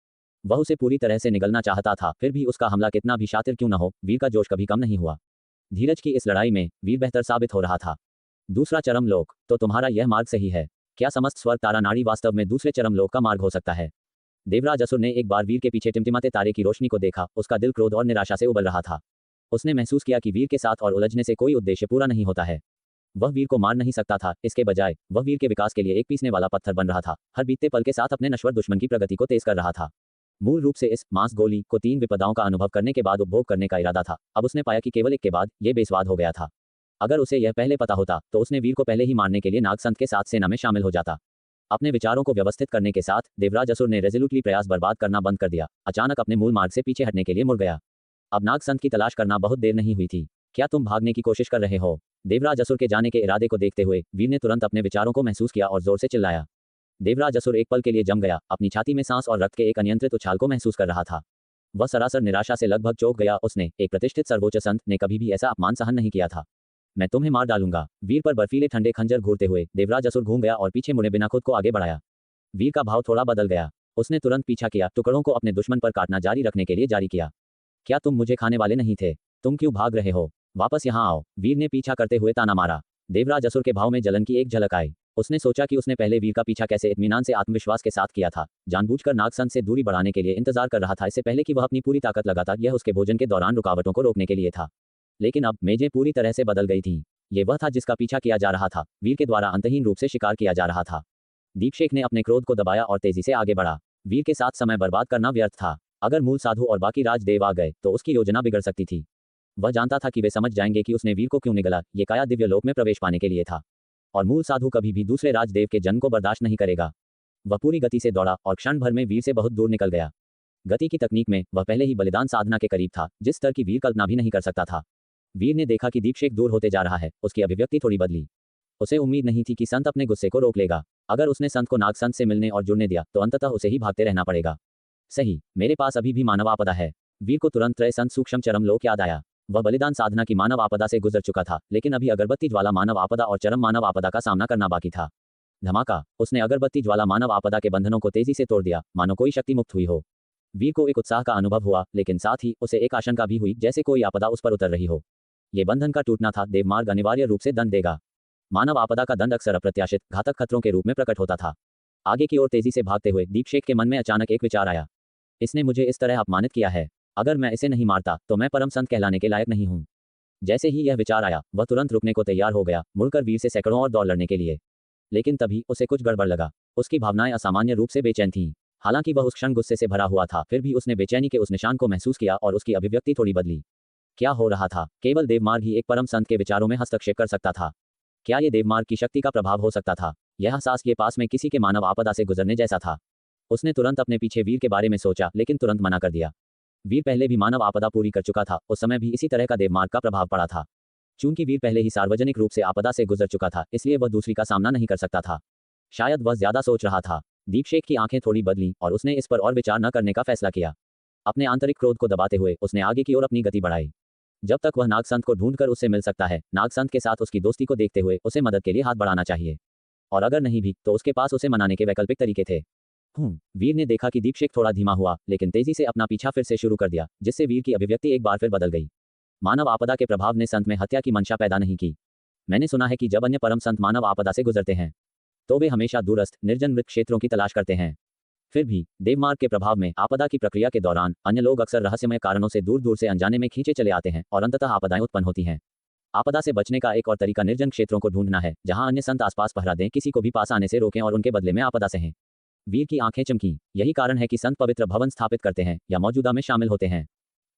वह उसे पूरी तरह से निगलना चाहता था, फिर भी उसका हमला कितना भी शातिर क्यों न हो, वीर का जोश कभी कम नहीं हुआ। धीरज की इस लड़ाई में वीर बेहतर साबित हो रहा था। दूसरा चरम लोक, तो तुम्हारा यह मार्ग सही है। क्या समस्त स्वर्ग तारा नाड़ी वास्तव में दूसरे चरम लोक का मार्ग हो सकता है? देवराज असुर ने एक बार वीर के पीछे टिमटिमाते तारे की रोशनी को देखा। उसका दिल क्रोध और निराशा से उबल रहा था। उसने महसूस किया कि वीर के साथ और उलझने से कोई उद्देश्य पूरा नहीं होता है। वह वीर को मार नहीं सकता था, इसके बजाय वह वीर के विकास के लिए एक पीसने वाला पत्थर बन रहा था, हर बीतते पल के साथ अपने नश्वर दुश्मन की प्रगति को तेज कर रहा था। मूल रूप से इस मांस गोली को 3 विपदाओं का अनुभव करने के बाद उपभोग करने का इरादा था। अब उसने पाया कि केवल एक के बाद यह बेस्वाद हो गया था। अगर उसे यह पहले पता होता तो उसने वीर को पहले ही मारने के लिए नागसंत के साथ सेना में शामिल हो जाता। अपने विचारों को व्यवस्थित करने के साथ देवराज असुर ने रेजोल्यूटली प्रयास बर्बाद करना बंद कर दिया, अचानक अपने मूल मार्ग से पीछे हटने के लिए मुड़ गया। अब नागसंत की तलाश करना बहुत देर नहीं हुई थी। क्या तुम भागने की कोशिश कर रहे हो? देवराज असुर के जाने के इरादे को देखते हुए वीर ने तुरंत अपने विचारों को महसूस किया और जोर से चिल्लाया। देवराज असुर एक पल के लिए जम गया, अपनी छाती में सांस और रक्त के एक अनियंत्रित उछाल को महसूस कर रहा था। वह सरासर निराशा से लगभग चौंक गया। उसने, एक प्रतिष्ठित सर्वोच्च संत ने, कभी भी ऐसा अपमान सहन नहीं किया था। मैं तुम्हें मार डालूंगा। वीर पर बर्फीले ठंडे खंजर घूरते हुए देवराज असुर घूम गया और पीछे मुड़े बिना खुद को आगे बढ़ाया। वीर का भाव थोड़ा बदल गया। उसने तुरंत पीछा किया, टुकड़ों को अपने दुश्मन पर काटना जारी रखने के लिए जारी किया। क्या तुम मुझे खाने वाले नहीं थे? तुम क्यों भाग रहे हो? वापस यहाँ आओ। वीर ने पीछा करते हुए ताना मारा। देवराज असुर के भाव में जलन की एक झलक आई। उसने सोचा कि उसने पहले वीर का पीछा कैसे इत्मीनान से आत्मविश्वास के साथ किया था, जानबूझकर नागसंत से दूरी बढ़ाने के लिए इंतजार कर रहा था, इससे पहले कि वह अपनी पूरी ताकत लगाता। यह उसके भोजन के दौरान रुकावटों को रोकने के लिए था। लेकिन अब मेजें पूरी तरह से बदल गई थीं। ये वह था जिसका पीछा किया जा रहा था, वीर के द्वारा अंतहीन रूप से शिकार किया जा रहा था। दीपशेख ने अपने क्रोध को दबाया और तेजी से आगे बढ़ा। वीर के साथ समय बर्बाद करना व्यर्थ था। अगर मूल साधु और बाकी राजदेव आ गए तो उसकी योजना बिगड़ सकती थी। वह जानता था कि वे समझ जाएंगे कि उसने वीर को क्यों निगला। ये काया दिव्य लोक में प्रवेश पाने के लिए था, और मूल साधु कभी भी दूसरे राजदेव के जन्म को बर्दाश्त नहीं करेगा। वह पूरी गति से दौड़ा और क्षण भर में वीर से बहुत दूर निकल गया। गति की तकनीक में वह पहले ही बलिदान साधना के करीब था, जिस स्तर की वीर कल्पना भी नहीं कर सकता था। वीर ने देखा कि दीपशेख दूर होते जा रहा है। उसकी अभिव्यक्ति थोड़ी बदली। उसे उम्मीद नहीं थी कि संत अपने गुस्से को रोक लेगा। अगर उसने संत को नागसंत से मिलने और जुड़ने दिया तो अंततः उसे ही भागते रहना पड़ेगा। सही, मेरे पास अभी भी मानव आपदा है। वीर को तुरंत त्रय संत सूक्ष्म चरम लोक याद आया। वह बलिदान साधना की मानव आपदा से गुजर चुका था, लेकिन अभी अगरबत्ती ज्वाला मानव आपदा और चरम मानव आपदा का सामना करना बाकी था। धमाका! उसने अगरबत्ती ज्वाला मानव आपदा के बंधनों को तेजी से तोड़ दिया, मानो कोई शक्ति मुक्त हुई हो। वीर को एक उत्साह का अनुभव हुआ, लेकिन साथ ही उसे एक आशंका भी हुई, जैसे कोई आपदा उस पर उतर रही हो। ये बंधन का टूटना था। देवमार्ग अनिवार्य रूप से दंड देगा। मानव आपदा का दंड अक्सर अप्रत्याशित घातक खतरों के रूप में प्रकट होता था। आगे की ओर तेजी से भागते हुए दीपशेख के मन में अचानक एक विचार आया। इसने मुझे इस तरह अपमानित किया है, अगर मैं इसे नहीं मारता तो मैं परम संत कहलाने के लायक नहीं हूं। जैसे ही यह विचार आया, वह तुरंत रुकने को तैयार हो गया, मुड़कर वीर से सैकड़ों और दौड़ लड़ने के लिए। लेकिन तभी उसे कुछ गड़बड़ लगा। उसकी भावनाएं असामान्य रूप से बेचैन थीं। हालांकि वह उस क्षण गुस्से से भरा हुआ था, फिर भी उसने बेचैनी के उस निशान को महसूस किया और उसकी अभिव्यक्ति थोड़ी बदली। क्या हो रहा था? केवल देवमार्ग ही एक परम संत के विचारों में हस्तक्षेप कर सकता था। क्या ये देवमार्ग की शक्ति का प्रभाव हो सकता था? यह एहसास के पास में किसी के मानव आपदा से गुजरने जैसा था। उसने तुरंत अपने पीछे वीर के बारे में सोचा, लेकिन तुरंत मना कर दिया। वीर पहले भी मानव आपदा पूरी कर चुका था, उस समय भी इसी तरह का देवमार्ग का प्रभाव पड़ा था। चूंकि वीर पहले ही सार्वजनिक रूप से आपदा से गुजर चुका था, इसलिए वह दूसरी का सामना नहीं कर सकता था। शायद वह ज्यादा सोच रहा था। दीपशेख की आंखें थोड़ी बदली और उसने इस पर और विचार न करने का फैसला किया। अपने आंतरिक क्रोध को दबाते हुए उसने आगे की ओर अपनी गति बढ़ाई। जब तक वह नागसंत को ढूंढकर उससे मिल सकता है, नागसंत के साथ उसकी दोस्ती को देखते हुए उसे मदद के लिए हाथ बढ़ाना चाहिए, और अगर नहीं भी तो उसके पास उसे मनाने के वैकल्पिक तरीके थे। वीर ने देखा कि दीपशेख थोड़ा धीमा हुआ, लेकिन तेजी से अपना पीछा फिर से शुरू कर दिया, जिससे वीर की अभिव्यक्ति एक बार फिर बदल गई। मानव आपदा के प्रभाव ने संत में हत्या की मंशा पैदा नहीं की। मैंने सुना है कि जब अन्य परम संत मानव आपदा से गुजरते हैं तो वे हमेशा दूरस्थ निर्जन मृत क्षेत्रों की तलाश करते हैं। फिर भी देवमार्ग के प्रभाव में आपदा की प्रक्रिया के दौरान अन्य लोग अक्सर रहस्यमय कारणों से दूर दूर से अनजाने में खींचे चले आते हैं और अंततः आपदाएं उत्पन्न होती हैं। आपदा से बचने का एक और तरीका निर्जन क्षेत्रों को ढूंढना है, जहां अन्य संत आसपास पहरा दें, किसी को भी पास आने से रोकें और उनके बदले में आपदा सहें। वीर की आंखें चमकीं। यही कारण है कि संत पवित्र भवन स्थापित करते हैं या मौजूदा में शामिल होते हैं।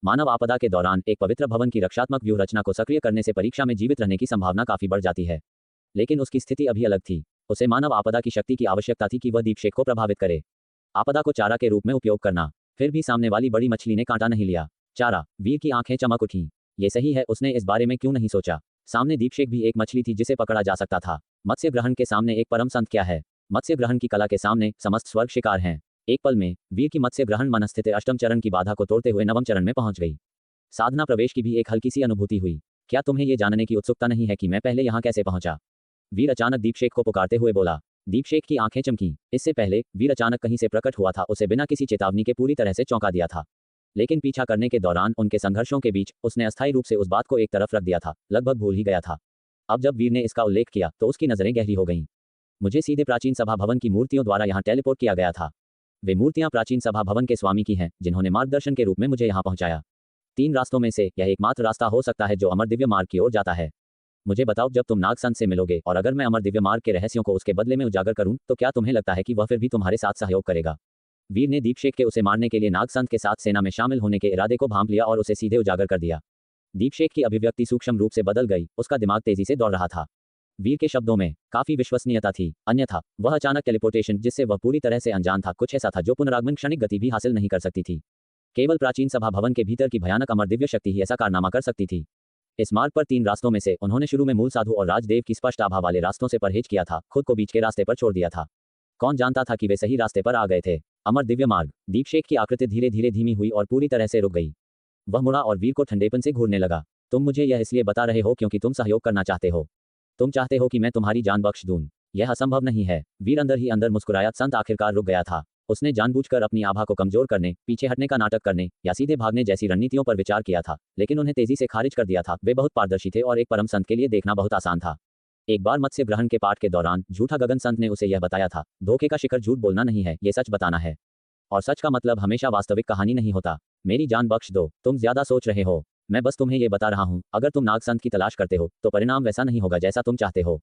मानव आपदा के दौरान एक पवित्र भवन की रक्षात्मक व्यूह रचना को सक्रिय करने से परीक्षा में जीवित रहने की संभावना काफी बढ़ जाती है। लेकिन उसकी स्थिति अभी अलग थी। उसे मानव आपदा की शक्ति की आवश्यकता थी कि वह दीपशेख को प्रभावित करे। आपदा को चारा के रूप में उपयोग करना। फिर भी सामने वाली बड़ी मछली ने कांटा नहीं लिया। चारा। वीर की आंखें चमक उठीं। ये सही है, उसने इस बारे में क्यों नहीं सोचा। सामने दीपशेख भी एक मछली थी जिसे पकड़ा जा सकता था। मत्स्य ग्रहण के सामने एक परम संत क्या है? मत्स्य ग्रहण की कला के सामने समस्त स्वर्ग शिकार हैं। एक पल में वीर की मत्स्य ग्रहण मनस्थित अष्टम चरण की बाधा को तोड़ते हुए नवम चरण में पहुंच गई। साधना प्रवेश की भी एक हल्की सी अनुभूति हुई। क्या तुम्हें यह जानने की उत्सुकता नहीं है कि मैं पहले यहाँ कैसे पहुंचा? वीर अचानक दीपशेख को पुकारते हुए बोला। दीपशेख की आंखें चमकीं। इससे पहले वीर अचानक कहीं से प्रकट हुआ था, उसे बिना किसी चेतावनी के पूरी तरह से चौंका दिया था। लेकिन पीछा करने के दौरान उनके संघर्षों के बीच उसने अस्थायी रूप से उस बात को एक तरफ रख दिया था, लगभग भूल ही गया था। अब जब वीर ने इसका उल्लेख किया तो उसकी नजरें गहरी हो गईं। मुझे सीधे प्राचीन सभा भवन की मूर्तियों द्वारा यहाँ टेलीपोर्ट किया गया था। वे मूर्तियां प्राचीन सभा भवन के स्वामी की हैं, जिन्होंने मार्गदर्शन के रूप में मुझे यहाँ पहुंचाया। 3 रास्तों में से यह एकमात्र रास्ता हो सकता है जो अमर दिव्य मार्ग की ओर जाता है। मुझे बताओ, जब तुम नागसंत से मिलोगे और अगर मैं अमर दिव्य मार्ग के रहस्यों को उसके बदले में उजागर करूं, तो क्या तुम्हें लगता है कि वह फिर भी तुम्हारे साथ सहयोग करेगा? वीर ने दीपशेख के उसे मारने के लिए नागसंत के साथ सेना में शामिल होने के इरादे को भांप लिया और उसे सीधे उजागर कर दिया। दीपशेख की अभिव्यक्ति सूक्ष्म रूप से बदल गई, उसका दिमाग तेजी से दौड़ रहा था। वीर के शब्दों में काफी विश्वसनीयता थी, अन्यथा वह अचानक टेलीपोर्टेशन जिससे वह पूरी तरह से अनजान था, कुछ ऐसा था जो पुनरागमन क्षणिक गति भी हासिल नहीं कर सकती थी। केवल प्राचीन सभा भवन के भीतर की भयानक अमर दिव्य शक्ति ही ऐसा कारनामा कर सकती थी। इस मार्ग पर 3 रास्तों में से उन्होंने शुरू में मूल साधु और राजदेव की स्पष्ट आभा वाले रास्तों से परहेज किया था, खुद को बीच के रास्ते पर छोड़ दिया था। कौन जानता था कि वे सही रास्ते पर आ गए थे। अमर दिव्य मार्ग। दीपशेख की आकृति धीरे धीरे धीमी हुई और पूरी तरह से रुक गई। वह मुड़ा और वीर को ठंडेपन से घूरने लगा। तुम मुझे यह इसलिए बता रहे हो क्योंकि तुम सहयोग करना चाहते हो। तुम चाहते हो कि मैं तुम्हारी जान बख्श दूं। यह असंभव नहीं है। वीर अंदर ही अंदर मुस्कुराया। संत आखिरकार रुक गया था। उसने जानबूझकर अपनी आभा को कमजोर करने, पीछे हटने का नाटक करने या सीधे भागने जैसी रणनीतियों पर विचार किया था, लेकिन उन्हें तेजी से खारिज कर दिया था। वे बहुत पारदर्शी थे और एक परम संत के लिए देखना बहुत आसान था। एक बार मत्स्य ग्रहण के पाठ के दौरान झूठा गगन संत ने उसे यह बताया था, धोखे का शिखर झूठ बोलना नहीं है, ये सच बताना है। और सच का मतलब हमेशा वास्तविक कहानी नहीं होता। मेरी जान बख्श दो। तुम ज्यादा सोच रहे हो। मैं बस तुम्हें ये बता रहा हूँ, अगर तुम नाग संत की तलाश करते हो तो परिणाम वैसा नहीं होगा जैसा तुम चाहते हो।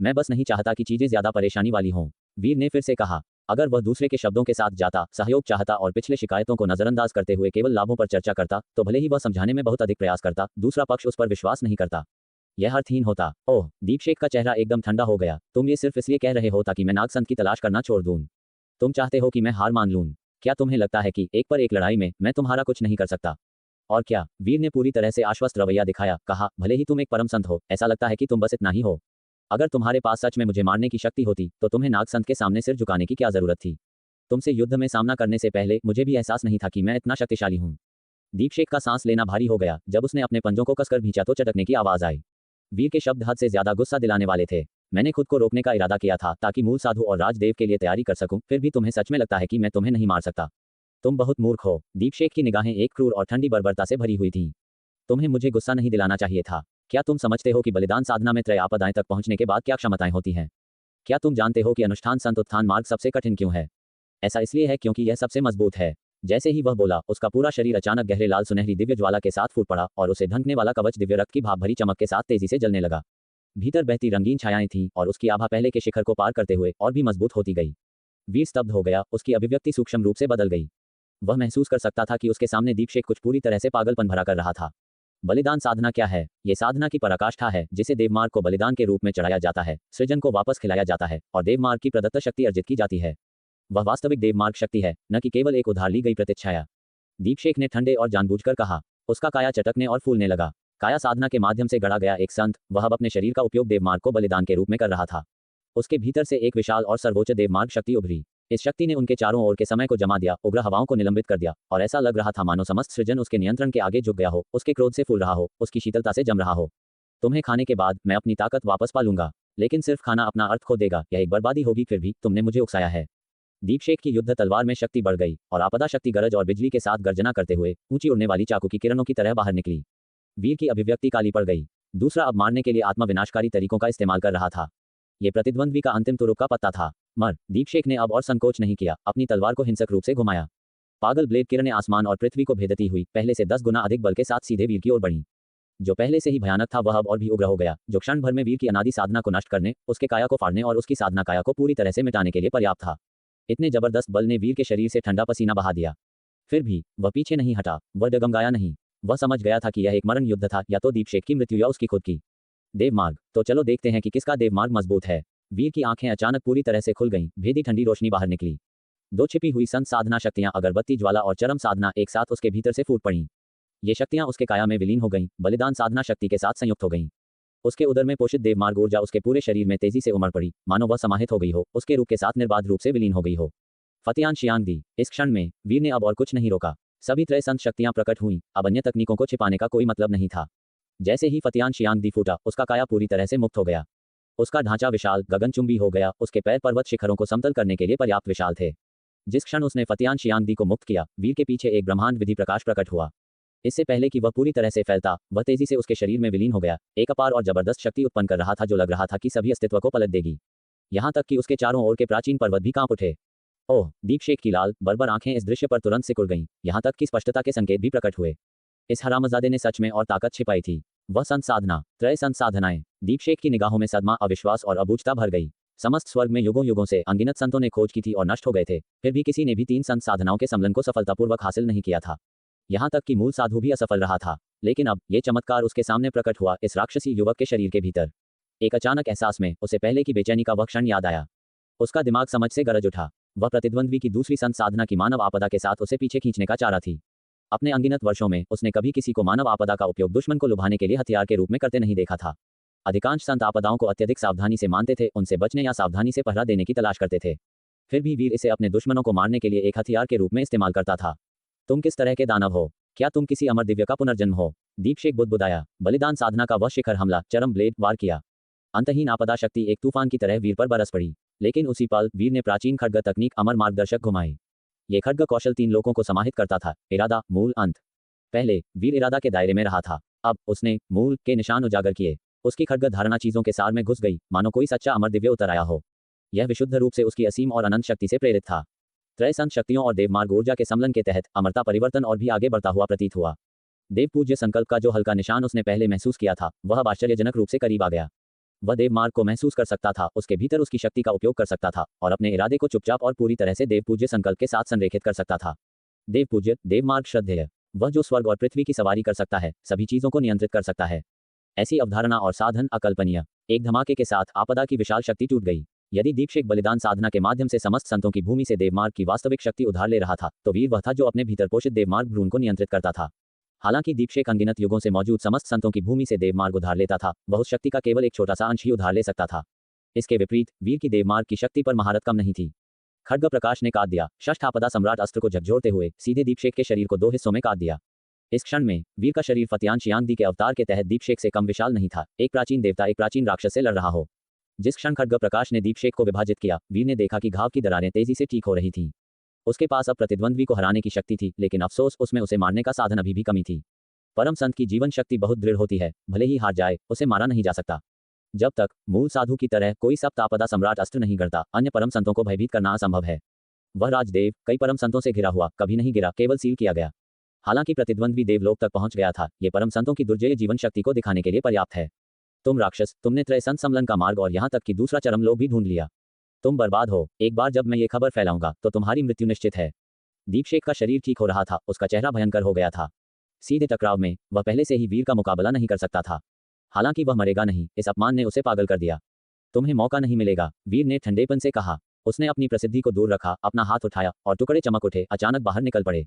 मैं बस नहीं चाहता कि चीजें ज्यादा परेशानी वाली हों। वीर ने फिर से कहा। अगर वह दूसरे के शब्दों के साथ जाता, सहयोग चाहता और पिछले शिकायतों को नजरअंदाज करते हुए केवल लाभों पर चर्चा करता, तो भले ही वह समझाने में बहुत अधिक प्रयास करता, दूसरा पक्ष उस पर विश्वास नहीं करता। यह अर्थहीन होता। ओह, दीपशेख का चेहरा एकदम ठंडा हो गया। तुम ये सिर्फ इसलिए कह रहे हो ताकि मैं नाग संत की तलाश करना छोड़ दूं। तुम चाहते हो कि मैं हार मान लूं। क्या तुम्हें लगता है कि एक पर एक लड़ाई में मैं तुम्हारा कुछ नहीं कर सकता? और क्या? वीर ने पूरी तरह से आश्वस्त रवैया दिखाया। कहा, भले ही तुम एक परम संत हो, ऐसा लगता है कि तुम बस इतना ही हो। अगर तुम्हारे पास सच में मुझे मारने की शक्ति होती तो तुम्हें नाग संत के सामने सिर झुकाने की क्या जरूरत थी? तुमसे युद्ध में सामना करने से पहले मुझे भी एहसास नहीं था कि मैं इतना शक्तिशाली हूं। दीपशेख का सांस लेना भारी हो गया। जब उसने अपने पंजों को कसकर भींचा तो चटकने की आवाज आई। वीर के शब्द हद से ज्यादा गुस्सा दिलाने वाले थे। मैंने खुद को रोकने का इरादा किया था ताकि मूल साधु और राजदेव के लिए तैयारी कर सकूं, फिर भी तुम्हें सच में लगता है कि मैं तुम्हें नहीं मार सकता। तुम बहुत मूर्ख हो। दीपशेख की निगाहें एक क्रूर और ठंडी बर्बरता से भरी हुई थीं। तुम्हें मुझे गुस्सा नहीं दिलाना चाहिए था। क्या तुम समझते हो कि बलिदान साधना में त्रय आपदाएं तक पहुंचने के बाद क्या क्षमताएं होती हैं? क्या तुम जानते हो कि अनुष्ठान संत उत्थान मार्ग सबसे कठिन क्यों है? ऐसा इसलिए है क्योंकि यह सबसे मजबूत है। जैसे ही वह बोला, उसका पूरा शरीर अचानक गहरे लाल सुनहरी दिव्य ज्वाला के साथ फूट पड़ा और उसे ढंकने वाला कवच दिव्य रक्त की भाप भरी चमक के साथ तेजी से जलने लगा। भीतर बहती रंगीन छायाएं थीं और उसकी आभा पहले के शिखर को पार करते हुए और भी मजबूत होती गई। वीर स्तब्ध हो गया। उसकी अभिव्यक्ति सूक्ष्म रूप से बदल गई। वह महसूस कर सकता था कि उसके सामने दीपशेख कुछ पूरी तरह से पागलपन भरा कर रहा था। बलिदान साधना क्या है? ये साधना की पराकाष्ठा है जिसे देवमार्ग को बलिदान के रूप में चढ़ाया जाता है, सृजन को वापस खिलाया जाता है और देवमार्ग की प्रदत्त शक्ति अर्जित की जाती है। वह वास्तविक देवमार्ग शक्ति है, न कि केवल एक उधार ली गई प्रतिच्छाया। दीपशेख ने ठंडे और जानबूझकर कहा। उसका काया चटकने और फूलने लगा। काया साधना के माध्यम से गढ़ा गया एक संत, वह अब अपने शरीर का उपयोग देवमार्ग को बलिदान के रूप में कर रहा था। उसके भीतर से एक विशाल और सर्वोच्च देवमार्ग शक्ति उभरी। इस शक्ति ने उनके चारों ओर के समय को जमा दिया, उग्र हवाओं को निलंबित कर दिया और ऐसा लग रहा था मानो समस्त सृजन उसके नियंत्रण के आगे झुक गया हो, उसके क्रोध से फूल रहा हो, उसकी शीतलता से जम रहा हो। तुम्हें खाने के बाद मैं अपनी ताकत वापस पा लूंगा, लेकिन सिर्फ खाना अपना अर्थ खो देगा। यह एक बर्बादी होगी। फिर भी तुमने मुझे उकसाया है। दीपशेख की युद्ध तलवार में शक्ति बढ़ गई और आपदा शक्ति गरज और बिजली के साथ गर्जना करते हुए ऊंची उड़ने वाली चाकू की किरणों की तरह बाहर निकली। वीर की अभिव्यक्ति काली पड़ गई। दूसरा अब मारने के लिए आत्मा विनाशकारी तरीकों का इस्तेमाल कर रहा था। ये प्रतिद्वंद्वी का अंतिम तुरुप का पत्ता था। मर। दीपशेख ने अब और संकोच नहीं किया, अपनी तलवार को हिंसक रूप से घुमाया। पागल ब्लेड किरणें आसमान और पृथ्वी को भेदती हुई पहले से 10 गुना अधिक बल के साथ सीधे वीर की ओर बढ़ी। जो पहले से ही भयानक था वह अब और भी उग्र हो गया, जो क्षण भर में वीर की अनादि साधना को नष्ट करने, उसके काया को फाड़ने और उसकी साधना काया को पूरी तरह से मिटाने के लिए पर्याप्त था। इतने जबरदस्त बल ने वीर के शरीर से ठंडा पसीना बहा दिया। फिर भी वह पीछे नहीं हटा, वह डगमगाया नहीं। वह समझ गया था कि यह एक मरण युद्ध था, या तो दीपशेख की मृत्यु या उसकी खुद की। देवमार्ग। तो चलो देखते हैं कि किसका देवमार्ग मजबूत है। वीर की आंखें अचानक पूरी तरह से खुल गईं, भेदी ठंडी रोशनी बाहर निकली। 2 छिपी हुई संत साधना शक्तियां, अगरबत्ती ज्वाला और चरम साधना, एक साथ उसके भीतर से फूट पड़ीं। ये शक्तियां उसके काया में विलीन हो गईं, बलिदान साधना शक्ति के साथ संयुक्त हो गईं। उसके उदर में पोषित देवमार्ग ऊर्जा उसके पूरे शरीर में तेजी से उमड़ पड़ी, मानो वह समाहित हो गई हो, उसके रूप के साथ निर्बाध रूप से विलीन हो गई हो। फतियान शियांग दी। इस क्षण में वीर ने अब और कुछ नहीं रोका। सभी त्रय संत शक्तियां प्रकट हुईं। अब अन्य तकनीकों को छिपाने का कोई मतलब नहीं था। जैसे ही फतियान शियांग दी फूटा, उसका काया पूरी तरह से मुक्त हो गया। उसका ढांचा विशाल, गगनचुंबी हो गया। उसके पैर पर्वत शिखरों को समतल करने के लिए पर्याप्त विशाल थे। जिस क्षण उसने फतियान शियांग दी को मुक्त किया, वीर के पीछे एक ब्रह्मांड विधि प्रकाश प्रकट हुआ। इससे पहले कि वह पूरी तरह से फैलता, वह तेजी से उसके शरीर में विलीन हो गया। एक अपार और जबरदस्त शक्ति उत्पन्न कर रहा था जो लग रहा था कि सभी अस्तित्व को पलट देगी। यहां तक कि उसके चारों ओर के प्राचीन पर्वत भी कांप उठे। ओह! दीपशेख की लाल बर्बर आंखें इस दृश्य पर तुरंत सिकुड़ गईं, यहां तक कि स्पष्टता के संकेत भी प्रकट हुए। इस हरामजादे ने सच में और ताकत छिपाई थी। वह संत साधना, त्रय संत साधनाएं। दीपशेख की निगाहों में सदमा, अविश्वास और अबूझता भर गई। समस्त स्वर्ग में युगों युगों से अनगिनत संतों ने खोज की थी और नष्ट हो गए थे, फिर भी किसी ने भी 3 संत साधनाओं के सम्मिलन को सफलतापूर्वक हासिल नहीं किया था। यहां तक कि मूल साधु भी असफल रहा था। लेकिन अब ये चमत्कार उसके सामने प्रकट हुआ, इस राक्षसी युवक के शरीर के भीतर। एक अचानक एहसास में उसे पहले की बेचैनी का वह क्षण याद आया। उसका दिमाग समझ से गरज उठा। वह प्रतिद्वंद्वी की दूसरी संत साधना की मानव आपदा के साथ उसे पीछे खींचने का चाह रहा थी। अपने अनगिनत वर्षों में उसने कभी किसी को मानव आपदा का उपयोग दुश्मन को लुभाने के लिए हथियार के रूप में करते नहीं देखा था। अधिकांश संत आपदाओं को अत्यधिक सावधानी से मानते थे, उनसे बचने या सावधानी से पहरा देने की तलाश करते थे। फिर भी वीर इसे अपने दुश्मनों को मारने के लिए एक हथियार के रूप में इस्तेमाल करता था। तुम किस तरह के दानव हो? क्या तुम किसी अमर दिव्य का पुनर्जन्म हो? दीपशेक बुदबुदाया। बलिदान साधना का वह शिखर हमला, चरम ब्लेड वार किया। अंतहीन आपदा शक्ति एक तूफान की तरह वीर पर बरस पड़ी। लेकिन उसी पल वीर ने प्राचीन खड्ग तकनीक अमर मार्गदर्शक घुमाए। ये खड्ग कौशल 3 लोगों को समाहित करता था: इरादा, मूल, अंत। पहले वीर इरादा के दायरे में रहा था। अब उसने मूल के निशान उजागर किए। उसकी खड्ग धारणा चीजों के सार में घुस गई, मानो कोई सच्चा अमर दिव्य उतर आया हो। यह विशुद्ध रूप से उसकी असीम और अनंत शक्ति से प्रेरित था। त्रय संत शक्तियों और देवमार्ग ऊर्जा के सम्मिलन के तहत अमरता परिवर्तन और भी आगे बढ़ता हुआ प्रतीत हुआ। देव पूज्य संकल्प का जो हल्का निशान उसने पहले महसूस किया था, वह अब आश्चर्यजनक रूप से करीब आ गया। वह देवमार्ग को महसूस कर सकता था, उसके भीतर उसकी शक्ति का उपयोग कर सकता था और अपने इरादे को चुपचाप और पूरी तरह से देव पूज्य संकल्प के साथ संरेखित कर सकता था। देव पूज्य, देवमार्ग श्रद्धेय, वह जो स्वर्ग और पृथ्वी की सवारी कर सकता है, सभी चीजों को नियंत्रित कर सकता है। ऐसी अवधारणा और साधन अकल्पनीय। एक धमाके के साथ आपदा की विशाल शक्ति टूट गई। यदि दीपशेक बलिदान साधना के माध्यम से समस्त संतों की भूमि से देवमार्ग की वास्तविक शक्ति उधार ले रहा था, तो वीर वह था जो अपने भीतर पोषित देवमार्ग भ्रूण को नियंत्रित करता था। हालांकि दीपशेक अनगिनत युगों से मौजूद समस्त संतों की भूमि से देवमार्ग उधार लेता था, वह उस शक्ति का केवल एक छोटा सा अंश ही उधार ले सकता था। इसके विपरीत वीर की देवमार्ग की शक्ति पर महारत कम नहीं थी। खड्ग प्रकाश ने काट दिया। षष्ठ आपदा सम्राट अस्त्र को झकझोरते हुए सीधे दीपशेक के शरीर को 2 हिस्सों में काट दिया। इस क्षण में वीर का शरीर फतियान शियांगदी के अवतार के तहत दीपशेक से कम विशाल नहीं था। एक प्राचीन देवता एक प्राचीन राक्षस से लड़ रहा हो। जिस क्षण खड्ग प्रकाश ने दीपशेक को विभाजित किया, वीर ने देखा कि घाव की दरारें तेजी से ठीक हो रही थीं। उसके पास अब प्रतिद्वंद्वी को हराने की शक्ति थी, लेकिन अफसोस उसमें उसे मारने का साधन अभी भी कमी थी। परम संत की जीवन शक्ति बहुत दृढ़ होती है, भले ही हार जाए, उसे मारा नहीं जा सकता। जब तक मूल साधु की तरह कोई सप्त आपदा सम्राट अस्त्र नहीं गढ़ता, अन्य परम संतों को भयभीत करना असंभव है। वह राजदेव कई परम संतों से घिरा हुआ कभी नहीं गिरा, केवल सील किया गया। हालांकि प्रतिद्वंद्वी देवलोक तक पहुंच गया था, ये परम संतों की दुर्जय जीवन शक्ति को दिखाने के लिए पर्याप्त है। तुम राक्षस, तुमने त्रय संत सम्मेलन का मार्ग और यहाँ तक कि दूसरा चरम लोक भी ढूंढ लिया। तुम बर्बाद हो। एक बार जब मैं ये खबर फैलाऊंगा तो तुम्हारी मृत्यु निश्चित है। दीपशेक का शरीर ठीक हो रहा था, उसका चेहरा भयंकर हो गया था। सीधे टकराव में वह पहले से ही वीर का मुकाबला नहीं कर सकता था। हालांकि वह मरेगा नहीं, इस अपमान ने उसे पागल कर दिया। तुम्हें मौका नहीं मिलेगा, वीर ने ठंडेपन से कहा। उसने अपनी प्रसिद्धि को दूर रखा, अपना हाथ उठाया और टुकड़े चमक उठे, अचानक बाहर निकल पड़े।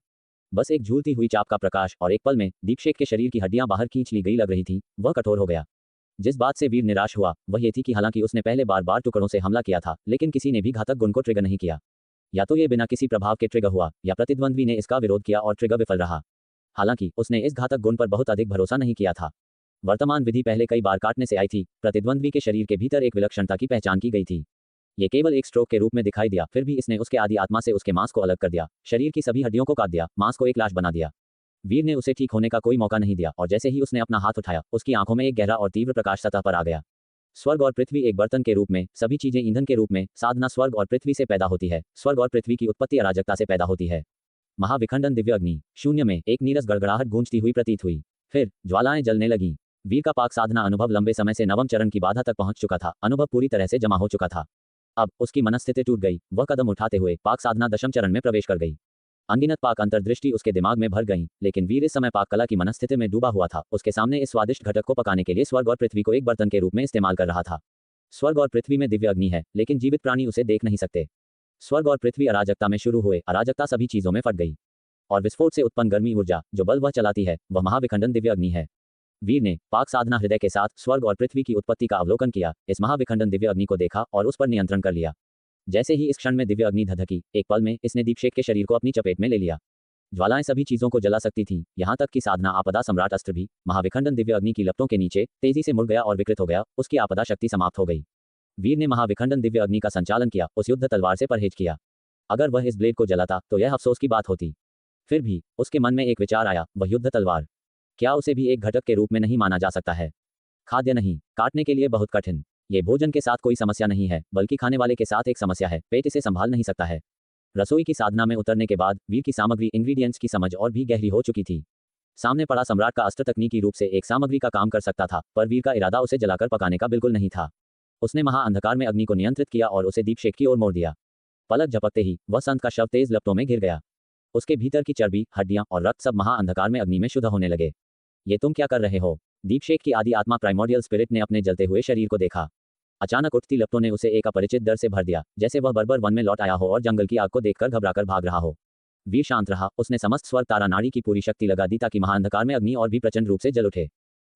बस एक झूलती हुई चाप का प्रकाश और एक पल में दीपशेक के शरीर की हड्डियां बाहर खींच ली गई लग रही थी। वह कठोर हो गया। जिस बात से वीर निराश हुआ वह ये थी कि हालांकि उसने पहले बार टुकड़ों से हमला किया था, लेकिन किसी ने भी घातक गुण को ट्रिगर नहीं किया। या तो ये बिना किसी प्रभाव के ट्रिगर हुआ, या प्रतिद्वंद्वी ने इसका विरोध किया और ट्रिगर विफल रहा। हालांकि उसने इस घातक गुण पर बहुत अधिक भरोसा नहीं किया था। वर्तमान विधि पहले कई बार काटने से आई थी। प्रतिद्वंद्वी के शरीर के भीतर एक विलक्षणता की पहचान की गई थी। ये केवल एक स्ट्रोक के रूप में दिखाई दिया, फिर भी इसने उसके आदि आत्मा से उसके मांस को अलग कर दिया, शरीर की सभी हड्डियों को काट दिया, मांस को एक लाश बना दिया। वीर ने उसे ठीक होने का कोई मौका नहीं दिया और जैसे ही उसने अपना हाथ उठाया, उसकी आंखों में एक गहरा और तीव्र प्रकाश सतह पर आ गया। स्वर्ग और पृथ्वी एक बर्तन के रूप में, सभी चीजें ईंधन के रूप में। साधना स्वर्ग और पृथ्वी से पैदा होती है, स्वर्ग और पृथ्वी की उत्पत्ति अराजकता से पैदा होती है। महाविखंडन दिव्य अग्नि। शून्य में एक नीरस गड़गड़ाहट गूंजती हुई प्रतीत हुई। फिर ज्वालाएं जलने लगीं। वीर का पाक साधना अनुभव लंबे समय से नवम चरण की बाधा तक पहुंच चुका था। अनुभव पूरी तरह से जमा हो चुका था। अब उसकी मनस्थिति टूट गई। वह कदम उठाते हुए पाक साधना दशम चरण में प्रवेश कर गई। अनगिनत पाक अंतर्दृष्टि उसके दिमाग में भर गई, लेकिन वीर इस समय पाक कला की मनस्थिति में डूबा हुआ था। उसके सामने इस स्वादिष्ट घटक को पकाने के लिए स्वर्ग और पृथ्वी को एक बर्तन के रूप में इस्तेमाल कर रहा था। स्वर्ग और पृथ्वी में दिव्य अग्नि है, लेकिन जीवित प्राणी उसे देख नहीं सकते। स्वर्ग और पृथ्वी अराजकता में शुरू हुए, अराजकता सभी चीजों में फट गई और विस्फोट से उत्पन्न गर्मी ऊर्जा जो बल वह चलाती है, वह महाविखंडन दिव्य अग्नि है। वीर ने पाक साधना हृदय के साथ स्वर्ग और पृथ्वी की उत्पत्ति का अवलोकन किया, इस महाविखंडन दिव्य अग्नि को देखा और उस पर नियंत्रण कर लिया। जैसे ही इस क्षण में दिव्य अग्नि धधकी, एक पल में इसने दीपशेक के शरीर को अपनी चपेट में ले लिया। ज्वालाएं सभी चीजों को जला सकती थीं, यहाँ तक कि साधना आपदा सम्राट अस्त्र भी महाविखंडन दिव्य अग्नि की लपटों के नीचे तेजी से मुड़ गया और विकृत हो गया। उसकी आपदा शक्ति समाप्त हो गई। वीर ने महाविखंडन दिव्य अग्नि का संचालन किया, उस युद्ध तलवार से परहेज किया। अगर वह इस ब्लेड को जलाता तो यह अफसोस की बात होती। फिर भी उसके मन में एक विचार आया, वह युद्ध तलवार, क्या उसे भी एक घटक के रूप में नहीं माना जा सकता है? खाद्य नहीं, काटने के लिए बहुत कठिन। ये भोजन के साथ कोई समस्या नहीं है, बल्कि खाने वाले के साथ एक समस्या है। पेट इसे संभाल नहीं सकता है। रसोई की साधना में उतरने के बाद वीर की सामग्री इंग्रेडिएंट्स की समझ और भी गहरी हो चुकी थी। सामने पड़ा सम्राट का अस्त्र तकनीकी रूप से एक सामग्री का काम कर सकता था, पर वीर का इरादा उसे जलाकर पकाने का बिल्कुल नहीं था। उसने महाअंधकार में अग्नि को नियंत्रित किया और उसे दीपशेक की ओर मोड़ दिया। पलक झपकते ही वह संत का शव तेज लपटों में घिर गया। उसके भीतर की चर्बी, हड्डियां और रक्त सब महाअंधकार में अग्नि में शुद्ध होने लगे। ये तुम क्या कर रहे हो? दीपशेख की आदि आत्मा प्राइमोर्डियल स्पिरिट ने अपने जलते हुए शरीर को देखा। अचानक उठती लपटों ने उसे एक अपरिचित डर से भर दिया, जैसे वह बर्बर वन में लौट आया हो और जंगल की आग को देखकर घबराकर भाग रहा हो। वीर शांत रहा, उसने समस्त स्वर्ग तारा नाड़ी की पूरी शक्ति लगा दी ताकि महाअंधकार में अग्नि और भी प्रचंड रूप से जल उठे।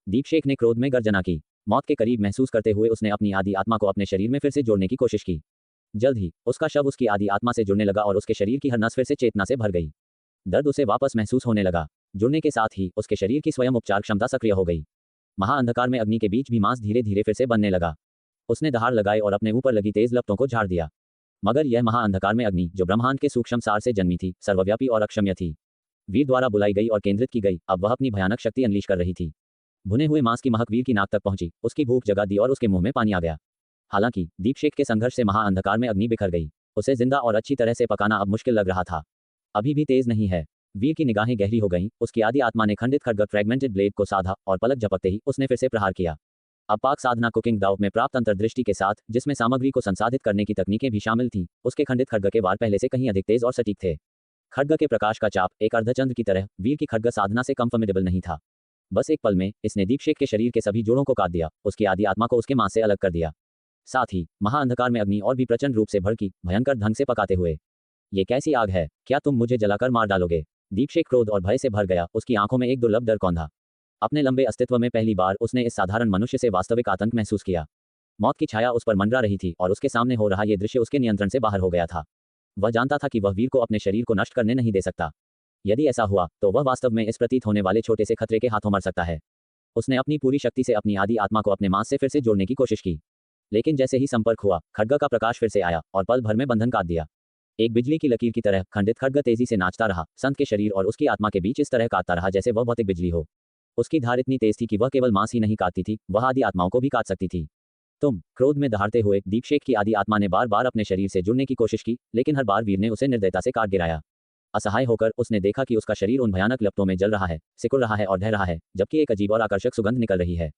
दीपशेख ने क्रोध में गर्जना की। मौत के करीब महसूस करते हुए उसने अपनी आदि आत्मा को अपने शरीर में फिर से जोड़ने की कोशिश की। जल्द ही उसका शव उसकी आदि आत्मा से जुड़ने लगा और उसके शरीर की हर नस फिर से चेतना से भर गई। दर्द उसे वापस महसूस होने लगा। जुड़ने के साथ ही उसके शरीर की स्वयं उपचार क्षमता सक्रिय हो गई। महाअंधकार में अग्नि के बीच भी मांस धीरे धीरे फिर से बनने लगा। उसने दहाड़ लगाई और अपने ऊपर लगी तेज लपटों को झाड़ दिया। मगर यह महाअंधकार में अग्नि, जो ब्रह्मांड के सूक्ष्म सार से जन्मी थी, सर्वव्यापी और अक्षम्य थी। वीर द्वारा बुलाई गई और केंद्रित की गई, अब वह अपनी भयानक शक्ति अनलीश कर रही थी। भुने हुए मांस की महक वीर की नाक तक पहुंची, उसकी भूख जगा दी और उसके मुंह में पानी आ गया। हालांकि दीपशेख के संघर्ष से महाअंधकार में अग्नि बिखर गई। उसे जिंदा और अच्छी तरह से पकाना अब मुश्किल लग रहा था। अभी भी तेज नहीं है। वीर की निगाहें गहरी हो गईं। उसकी आदि आत्मा ने खंडित खड्ग फ्रेगमेंटेड ब्लेड को साधा और पलक झपकते ही उसने फिर से प्रहार किया। अब पाक साधना कुकिंग दाव में प्राप्त अंतर्दृष्टि के साथ, जिसमें सामग्री को संसाधित करने की तकनीकें भी शामिल थीं, उसके खंडित खड्ग के वार पहले से कहीं अधिक तेज और सटीक थे। खड्ग के प्रकाश का चाप एक अर्धचंद्र की तरह वीर की खड्ग साधना से कम फॉर्मिडेबल नहीं था। बस एक पल में इसने दीपशेख के शरीर के सभी जोड़ों को काट दिया, उसकी आदि आत्मा को उसके मांस से अलग कर दिया। साथ ही महाअंधकार में अग्नि और भी प्रचंड रूप से भड़की, भयंकर ढंग से पकाते हुए। ये कैसी आग है? क्या तुम मुझे जलाकर मार डालोगे? दीपशेख क्रोध और भय से भर गया। उसकी आंखों में एक दुर्लभ डर कौंधा। अपने लंबे अस्तित्व में पहली बार उसने इस साधारण मनुष्य से वास्तविक आतंक महसूस किया। मौत की छाया उस पर मंडरा रही थी और उसके सामने हो रहा यह दृश्य उसके नियंत्रण से बाहर हो गया था। वह जानता था कि वह वीर को अपने शरीर को नष्ट करने नहीं दे सकता। यदि ऐसा हुआ तो वह वास्तव में इस प्रतीत होने वाले छोटे से खतरे के हाथों मर सकता है। उसने अपनी पूरी शक्ति से अपनी आदि आत्मा को अपने मांस से फिर से जोड़ने की कोशिश की, लेकिन जैसे ही संपर्क हुआ, खड्ग का प्रकाश फिर से आया और पल भर में बंधन काट दिया। एक बिजली की लकीर की तरह खंडित खड्ग तेजी से नाचता रहा, संत के शरीर और उसकी आत्मा के बीच इस तरह काटता रहा जैसे वह भौतिक बिजली हो। उसकी धार इतनी तेज थी कि वह केवल मांस ही नहीं काटती थी, वह आदि आत्माओं को भी काट सकती थी। क्रोध में दहाड़ते हुए दीपशेख की आदि आत्मा ने बार बार अपने शरीर से जुड़ने की कोशिश की, लेकिन हर बार वीर ने उसे निर्दयता से काट गिराया। असहाय होकर उसने देखा कि उसका शरीर उन भयानक लपटों में जल रहा है, सिकुड़ रहा है और ढह रहा है, जबकि एक अजीब और आकर्षक सुगंध निकल रही है।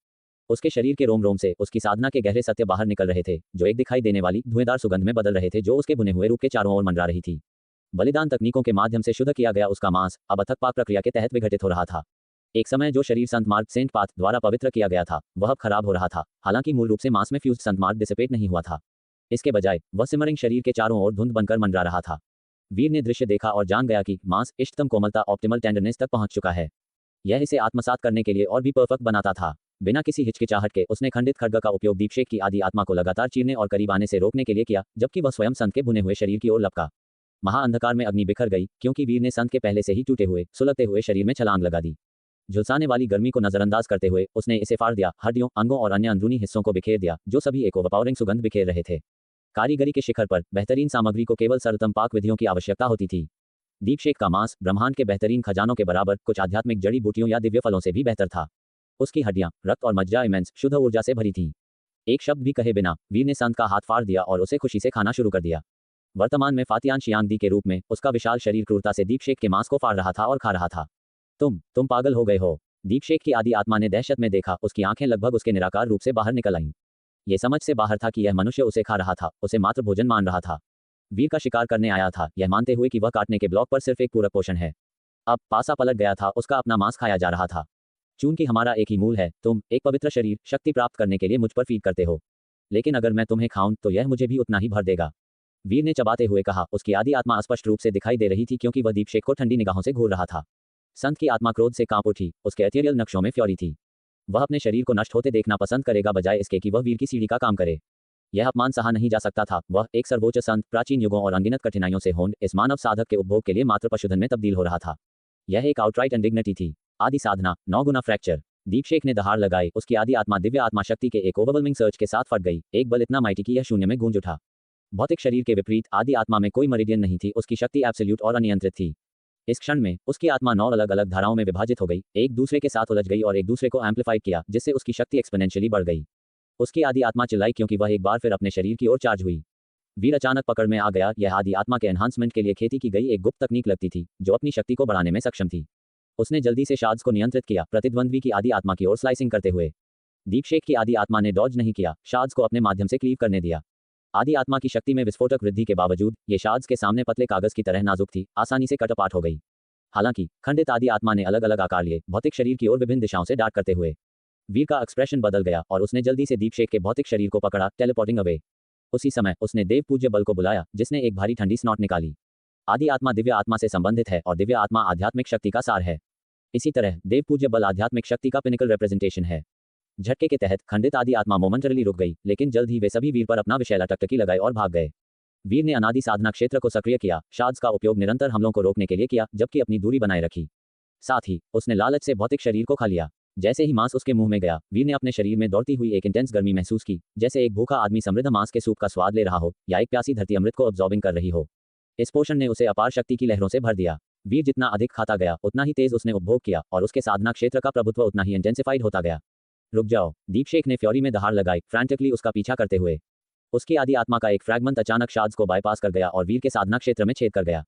उसके शरीर के रोम रोम से उसकी साधना के गहरे सत्य बाहर निकल रहे थे, जो एक दिखाई देने वाली धुएंधार सुगंध में बदल रहे थे, जो उसके बुने हुए रूप के चारों ओर मंडरा रही थी। बलिदान तकनीकों के माध्यम से शुद्ध किया गया उसका मांस अब अथक पाक प्रक्रिया के तहत विघटित हो रहा था। एक समय जो शरीर संत मार्ग सेंट पाथ द्वारा पवित्र किया गया था, वह अब खराब हो रहा था। हालांकि मूल रूप से मांस में फ्यूज्ड संत मार्ग डिसिपेट नहीं हुआ था। इसके बजाय वह सिमरिंग शरीर के चारों ओर धुंध बनकर मंडरा रहा था। वीर ने दृश्य देखा और जान गया कि मांस इष्टतम कोमलता, ऑप्टिमल टेंडरनेस तक पहुंच चुका है। यह इसे आत्मसात करने के लिए और भी परफेक्ट बनाता था। बिना किसी हिचकिचाहट के उसने खंडित खड्ग का उपयोग दीपशेख की आदि आत्मा को लगातार चीरने और करीब आने से रोकने के लिए किया, जबकि वह स्वयं संत के बुने हुए शरीर की ओर लपका। महाअंधकार में अग्नि बिखर गई, क्योंकि वीर ने संत के पहले से ही टूटे हुए, सुलगते हुए शरीर में छलांग लगा दी। झुलसाने वाली गर्मी को नजरअंदाज करते हुए उसने इसे फाड़ दिया, हड्डियों, अंगों और अन्य अंदरूनी हिस्सों को बिखेर दिया, जो सभी एक ओवरपावरिंग सुगंध बिखेर रहे थे। कारीगरी के शिखर पर बेहतरीन सामग्री को केवल सरलतम पाक विधियों की आवश्यकता होती थी। दीपशेख का मांस ब्रह्मांड के बेहतरीन खजानों के बराबर, कुछ आध्यात्मिक जड़ी बूटियों या दिव्य फलों से भी बेहतर था। उसकी हड्डियां, रक्त और मज्जा इमेंस शुद्ध ऊर्जा से भरी थीं। एक शब्द भी कहे बिना वीर ने संत का हाथ फाड़ दिया और उसे खुशी से खाना शुरू कर दिया। वर्तमान में फातियान शियांगदी के रूप में उसका विशाल शरीर क्रूरता से दीपशेख के मांस को फाड़ रहा था और खा रहा था। तुम पागल हो गए हो? दीपशेख की आदि आत्मा ने दहशत में देखा। उसकी आंखें लगभग उसके निराकार रूप से बाहर निकल आईं। ये समझ से बाहर था कि यह मनुष्य उसे खा रहा था, उसे मात्र भोजन मान रहा था। वीर का शिकार करने आया था, यह मानते हुए कि वह काटने के ब्लॉक पर सिर्फ एक पूरक पोषण है। अब पासा पलट गया था, उसका अपना मांस खाया जा रहा था। चूंकि हमारा एक ही मूल है, तुम एक पवित्र शरीर, शक्ति प्राप्त करने के लिए मुझ पर फीड करते हो, लेकिन अगर मैं तुम्हें खाऊं तो यह मुझे भी उतना ही भर देगा। वीर ने चबाते हुए कहा। उसकी आदि आत्मा स्पष्ट रूप से दिखाई दे रही थी, क्योंकि वह दीपशेख को ठंडी निगाहों से घूर रहा था। संत की आत्मा क्रोध से कांप उठी, उसके एथेरियल नक्शों में फ्योरी थी। वह अपने शरीर को नष्ट होते देखना पसंद करेगा, बजाय इसके कि वह वीर की सीढ़ी का काम करे। यह अपमान सहा नहीं जा सकता था। वह एक सर्वोच्च संत, प्राचीन युगों और अनगिनत कठिनाइयों से होंद इस मानव साधक के उपभोग के लिए मात्र पशुधन में तब्दील हो रहा था। यह एक आउटराइट इंडिग्निटी थी। आदि साधना 9 गुना फ्रैक्चर। दीपशेख ने दहाड़ लगाई। उसकी आदि आत्मा दिव्य आत्मा शक्ति के एक ओवरवेलमिंग सर्च के साथ फट गई। एक बल इतना माइटी कि यह शून्य में गूंज उठा। भौतिक शरीर के विपरीत आदि आत्मा में कोई मरीडियन नहीं थी। उसकी शक्ति एब्सोल्यूट और अनियंत्रित थी। इस क्षण में उसकी आत्मा 9 अलग अलग धाराओं में विभाजित हो गई, एक दूसरे के साथ उलझ गई और एक दूसरे को एम्पलीफाइड किया, जिससे उसकी शक्ति एक्सपोनेंशियली बढ़ गई। उसकी आदि आत्मा चिल्लाई, क्योंकि वह एक बार फिर अपने शरीर की ओर चार्ज हुई। वीर अचानक पकड़ में आ गया। यह आदि आत्मा के एनहांसमेंट के लिए खेती की गई एक गुप्त तकनीक लगती थी, जो अपनी शक्ति को बढ़ाने में सक्षम थी। उसने जल्दी से शार्ड्स को नियंत्रित किया, प्रतिद्वंद्वी की आदि आत्मा की ओर स्लाइसिंग करते हुए। दीपशेख की आदि आत्मा ने डॉज नहीं किया, शार्ड्स को अपने माध्यम से क्लीव करने दिया। आदि आत्मा की शक्ति में विस्फोटक वृद्धि के बावजूद ये शार्ड्स के सामने पतले कागज की तरह नाजुक थी, आसानी से कट अपाट हो गई। हालांकि खंडित आदि आत्मा ने अलग अलग आकार लिए भौतिक शरीर की ओर विभिन्न दिशाओं से डार्ट करते हुए। वीर का एक्सप्रेशन बदल गया और उसने जल्दी से दीपशेख के भौतिक शरीर को पकड़ा, टेलीपोर्टिंग अवे। उसी समय उसने देव पूज्य बल को बुलाया, जिसने एक भारी ठंडी स्नॉट निकाली। आदि आत्मा दिव्य आत्मा से संबंधित है और दिव्य आत्मा आध्यात्मिक शक्ति का सार है। इसी तरह देव पूज्य बल आध्यात्मिक शक्ति का पिनिकल रिप्रेजेंटेशन है। झटके के तहत खंडित आदि आत्मा मोमेंटरली रुक गई, लेकिन जल्द ही वे सभी वीर पर अपना विषैला टकटकी लगाए और भाग गए। वीर ने अनादि साधना क्षेत्र को सक्रिय किया, शाद्स का उपयोग निरंतर हमलों को रोकने के लिए किया, जबकि अपनी दूरी बनाए रखी। साथ ही उसने लालच से भौतिक शरीर को खा लिया। जैसे ही मांस उसके मुंह में गया, वीर ने अपने शरीर में दौड़ती हुई एक इंटेंस गर्मी महसूस की, जैसे एक भूखा आदमी समृद्ध मांस के सूप का स्वाद ले रहा हो या एक प्यासी धरती अमृत को अब्जॉर्बिंग कर रही हो। इस पोषण ने उसे अपार शक्ति की लहरों से भर दिया। वीर जितना अधिक खाता गया, उतना ही तेज उसने उपभोग किया और उसके साधना क्षेत्र का प्रभुत्व उतना ही इंटेंसिफाइड होता गया। रुक जाओ, दीपशेख ने फ्योरी में दहाड़ लगाई, फ्रैंटिकली उसका पीछा करते हुए। उसकी आदि आत्मा का एक फ्रैगमेंट अचानक शाद्स को बाईपास कर गया और वीर के साधना क्षेत्र में छेद कर गया।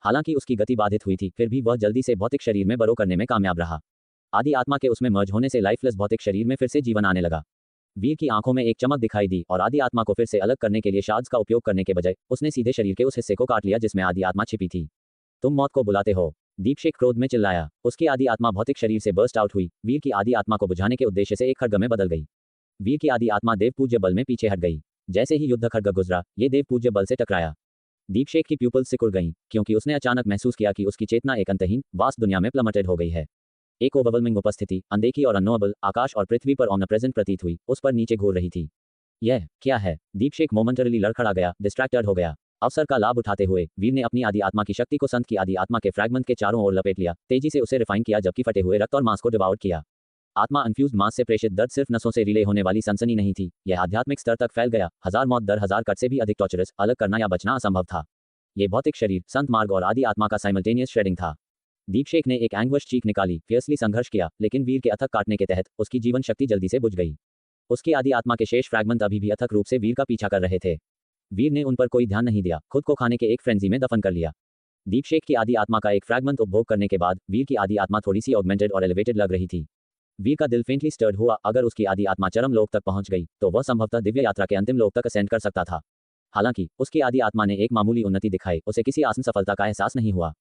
हालांकि उसकी गति बाधित हुई थी, फिर भी वह जल्दी से भौतिक शरीर में बरो करने में कामयाब रहा। आदि आत्मा के उसमें मर्ज होने से लाइफलेस भौतिक शरीर में फिर से जीवन आने लगा। वीर की आंखों में एक चमक दिखाई दी और आदि आत्मा को फिर से अलग करने के लिए शाद्स का उपयोग करने के बजाय उसने सीधे शरीर के उस हिस्से को काट लिया जिसमें आदि आत्मा छिपी थी। तुम मौत को बुलाते हो, दीपशेख क्रोध में चिल्लाया। उसकी आदि आत्मा भौतिक शरीर से बर्स्ट आउट हुई, वीर की आदि आत्मा को बुझाने के उद्देश्य से एक खड्ग में बदल गई। वीर की आदि आत्मा देव पूज्य बल में पीछे हट गई। जैसे ही युद्ध खड्ग गुजरा, ये देव पूज्य बल से टकराया। दीपशेख की प्यूपल्स सिकुड़ गईं, क्योंकि उसने अचानक महसूस किया कि उसकी चेतना एक अंतहीन वास्ट दुनिया में प्लमटेड हो गई है। एक ओवरवेलमिंग उपस्थिति, अनदेखी और अननोएबल, आकाश और पृथ्वी पर ऑमनिप्रेजेंट प्रतीत हुई, उस पर नीचे घूर रही थी। यह क्या है? दीपशेख मोमेंटरली लड़खड़ा गया, डिस्ट्रैक्टेड हो गया। अवसर का लाभ उठाते हुए वीर ने अपनी आदि आत्मा की शक्ति को संत की आदि आत्मा के फ्रैगमेंट के चारों ओर लपेट लिया, तेजी से उसे रिफाइन किया, जबकि फटे हुए रक्त और मांस को डिवाउर किया। आत्मा अनफ्यूज्ड मांस से प्रेषित दर्द सिर्फ नसों से रिले होने वाली सनसनी नहीं थी, यह आध्यात्मिक स्तर तक फैल गया। हजार मौत दर हजार कट से भी अधिक टॉर्चरस, अलग करना या बचना असंभव था। ये भौतिक शरीर, संत मार्ग और आदि आत्मा का साइमल्टेनियस श्रेडिंग था। दीपशेख ने एक एंग्विश चीख निकाली, फियर्सली संघर्ष किया, लेकिन वीर के अथक काटने के तहत उसकी जीवन शक्ति जल्दी से बुझ गई। उसकी आदि आत्मा के शेष फ्रैगमेंट अभी भी अथक रूप से वीर का पीछा कर रहे थे। वीर ने उन पर कोई ध्यान नहीं दिया, खुद को खाने के एक फ्रेंजी में दफन कर लिया। दीपशेख की आदि आत्मा का एक फ्रैगमेंट उपभोग करने के बाद वीर की आदि आत्मा थोड़ी सी ऑगमेंटेड और एलिवेटेड लग रही थी। वीर का दिल फेंटली स्टर्ड हुआ। अगर उसकी आदि आत्मा चरम लोक तक पहुंच गई, तो वह संभवतः दिव्य यात्रा के अंतिम लोक तक असेंड कर सकता था। हालांकि उसकी आदि आत्मा ने एक मामूली उन्नति दिखाई, उसे किसी आसन सफलता का एहसास नहीं हुआ।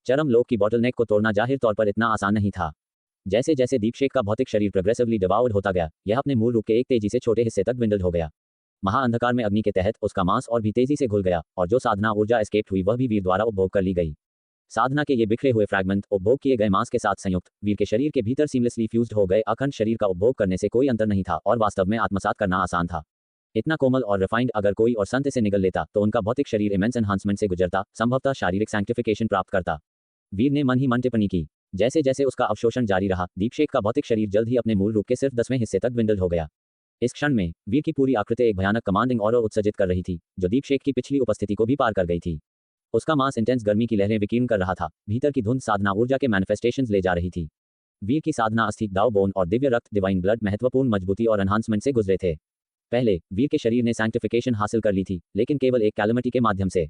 चरम लोक की बॉटलनेक को तोड़ना जाहिर तौर पर इतना आसान नहीं था। जैसे जैसे दीपशेख का भौतिक शरीर प्रोग्रेसिवली डिवाउर्ड होता गया, यह अपने मूल रूप के एक तेजी से छोटे हिस्से तक dwindled हो गया। महाअंधकार में अग्नि के तहत उसका मांस और भी तेजी से घुल गया, और जो साधना ऊर्जा एस्केप हुई वह भी वीर द्वारा उपभोग कर ली गई। साधना के ये बिखरे हुए फ्रैगमेंट उपभोग किए गए मांस के साथ संयुक्त वीर के शरीर के भीतर सीमलेसली फ्यूज्ड हो गए। अखंड शरीर का उपभोग करने से कोई अंतर नहीं था और वास्तव में आत्मसात करना आसान था। इतना कोमल और रिफाइंड अगर कोई और संत इसे निगल लेता, तो उनका भौतिक शरीर इमेंस एनहांसमेंट से गुजरता, संभवतः शारीरिक सैंक्टिफिकेशन प्राप्त करता। वीर ने मन ही मन टिप्पणी की। जैसे जैसे उसका अवशोषण जारी रहा, दीपशेख का भौतिक शरीर जल्द ही अपने मूल रूप के सिर्फ 10वें हिस्से तक dwindled हो गया। इस क्षण में वीर की पूरी आकृति एक भयानक कमांडिंग और उत्सर्जित कर रही थी, जो दीपशेख की पिछली उपस्थिति को भी पार कर गई थी। उसका मांस इंटेंस गर्मी की लहरें विकीर्ण कर रहा था, भीतर की धुंध साधना ऊर्जा के मैनिफेस्टेशंस ले जा रही थी। वीर की साधना अस्थि, दाव बोन और दिव्य रक्त डिवाइन ब्लड महत्वपूर्ण मजबूती और एनहांसमेंट से गुजरे थे। पहले वीर के शरीर ने सैंक्टिफिकेशन हासिल कर ली थी, लेकिन केवल एक कैलेमिटी के माध्यम से।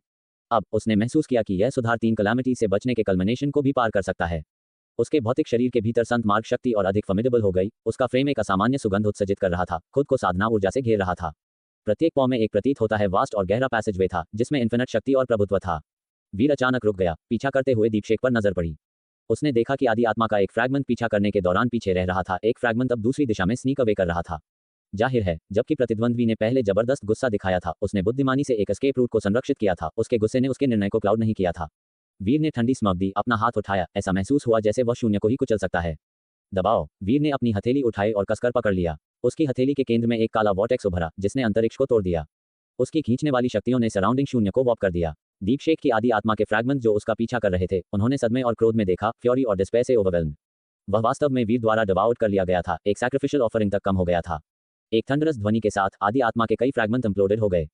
अब उसने महसूस किया कि यह सुधार 3 कैलेमिटी से बचने के कल्मिनेशन को भी पार कर सकता है। उसके भौतिक शरीर के भीतर संत मार्ग शक्ति और अधिक फॉर्मिडेबल हो गई। उसका फ्रेम एक असामान्य सुगंध उत्सर्जित कर रहा था, खुद को साधना ऊर्जा से घेर रहा था। प्रत्येक पौ में एक प्रतीत होता है वास्ट और गहरा पैसेजवे था, जिसमें इन्फिनिट शक्ति और प्रभुत्व था। वीर अचानक रुक गया, पीछा करते हुए दीपशेख पर नजर पड़ी। उसने देखा कि आदि आत्मा का एक फ्रैगमेंट पीछा करने के दौरान पीछे रह रहा था, एक फ्रैगमेंट अब दूसरी दिशा में स्नीक अवे कर रहा था। जाहिर है, जबकि प्रतिद्वंद्वी ने पहले जबरदस्त गुस्सा दिखाया था, उसने बुद्धिमानी से एक एस्केप रूट को संरक्षित किया था। उसके गुस्से ने उसके निर्णय को क्लाउड नहीं किया था। वीर ने ठंडी स्मग दी, अपना हाथ उठाया, ऐसा महसूस हुआ जैसे वह शून्य को ही कुचल सकता है। दबाओ। वीर ने अपनी हथेली उठाई और कसकर पकड़ लिया। उसकी हथेली के केंद्र में एक काला वॉर्टेक्स उभरा, जिसने अंतरिक्ष को तोड़ दिया। उसकी खींचने वाली शक्तियों ने सराउंडिंग शून्य को वॉप कर दिया। दीपशेख की आदि आत्मा के फ्रैगमेंट जो उसका पीछा कर रहे थे, उन्होंने सदमे और क्रोध में देखा, फ्योरी और डिस्पेयर से ओवरवेल्म्ड। वह वास्तव में वीर द्वारा डिवाउर्ड कर लिया गया था, एक सैक्रिफिशियल ऑफरिंग तक कम हो गया था। एक थंडरस ध्वनि के साथ आदि आत्मा के कई फ्रैगमेंट इम्प्लोडेड हो गए।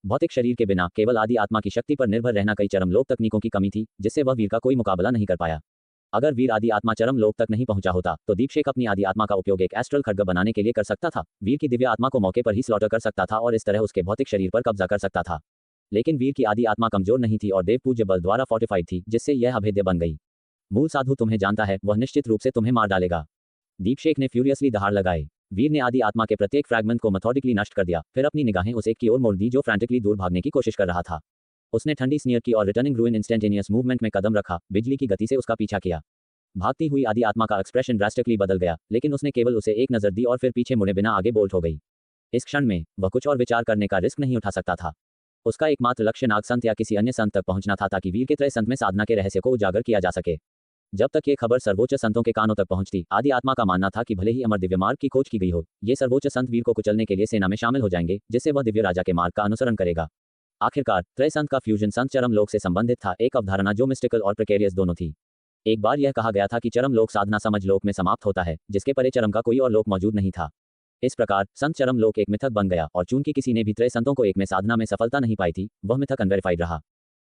भौतिक शरीर के बिना केवल आदि आत्मा की शक्ति पर निर्भर रहना कई चरम लोक तकनीकों की कमी थी, जिससे वह वीर का कोई मुकाबला नहीं कर पाया। अगर वीर आदि आत्मा चरम लोक तक नहीं पहुंचा होता, तो दीपशेख अपनी आदि आत्मा का उपयोग एक एस्ट्रल खड्ग बनाने के लिए कर सकता था। वीर की दिव्य आत्मा को मौके पर ही स्लॉटर कर सकता था और इस तरह उसके भौतिक शरीर पर कब्जा कर सकता था। लेकिन वीर की आदि आत्मा कमजोर नहीं थी और देव पूज्य बल द्वारा फोर्टिफाइड थी, जिससे यह अभेद्य बन गई। मूल साधु तुम्हें जानता है, वह निश्चित रूप से तुम्हें मार डालेगा। दीपशेख ने फ्यूरियसली दहाड़ लगाई। वीर ने आदि आत्मा के प्रत्येक फ्रैगमेंट को मेथोडिकली नष्ट कर दिया, फिर अपनी निगाहें उस एक की ओर मोड़ दी जो फ्रैंटिकली दूर भागने की कोशिश कर रहा था। उसने ठंडी स्नीयर की और रिटर्निंग रूइन इंस्टेंटेनियस मूवमेंट में कदम रखा, बिजली की गति से उसका पीछा किया। भागती हुई आदि आत्मा का एक्सप्रेशन ड्रास्टिकली बदल गया, लेकिन उसने केवल उसे एक नजर दी और फिर पीछे मुड़े बिना आगे बोल्ट हो गई। इस क्षण में वह कुछ और विचार करने का रिस्क नहीं उठा सकता था। उसका एकमात्र लक्ष्य नाग संत या किसी अन्य संत तक पहुंचना था ताकि वीर के त्रय संत में साधना के रहस्य को उजागर किया जा सके। जब तक ये खबर सर्वोच्च संतों के कानों तक पहुंचती, आदि आत्मा का मानना था कि भले ही अमर दिव्य मार्ग की खोज की गई हो, ये सर्वोच्च संत वीर को कुचलने के लिए सेना में शामिल हो जाएंगे, जिससे वह दिव्य राजा के मार्ग का अनुसरण करेगा। आखिरकार त्रय संत का फ्यूजन संत चरम लोक से संबंधित था, एक अवधारणा जो मिस्टिकल और प्रिकेरियस दोनों थी। एक बार यह कहा गया था कि चरम लोक साधना समझ लोक में समाप्त होता है, जिसके परे चरम का कोई और लोक मौजूद नहीं था। इस प्रकार संत चरम लोक एक मिथक बन गया, और चूंकि किसी ने भी त्रय संतों को एक में साधना में सफलता नहीं पाई थी, वह मिथक अनवेरिफाइड रहा।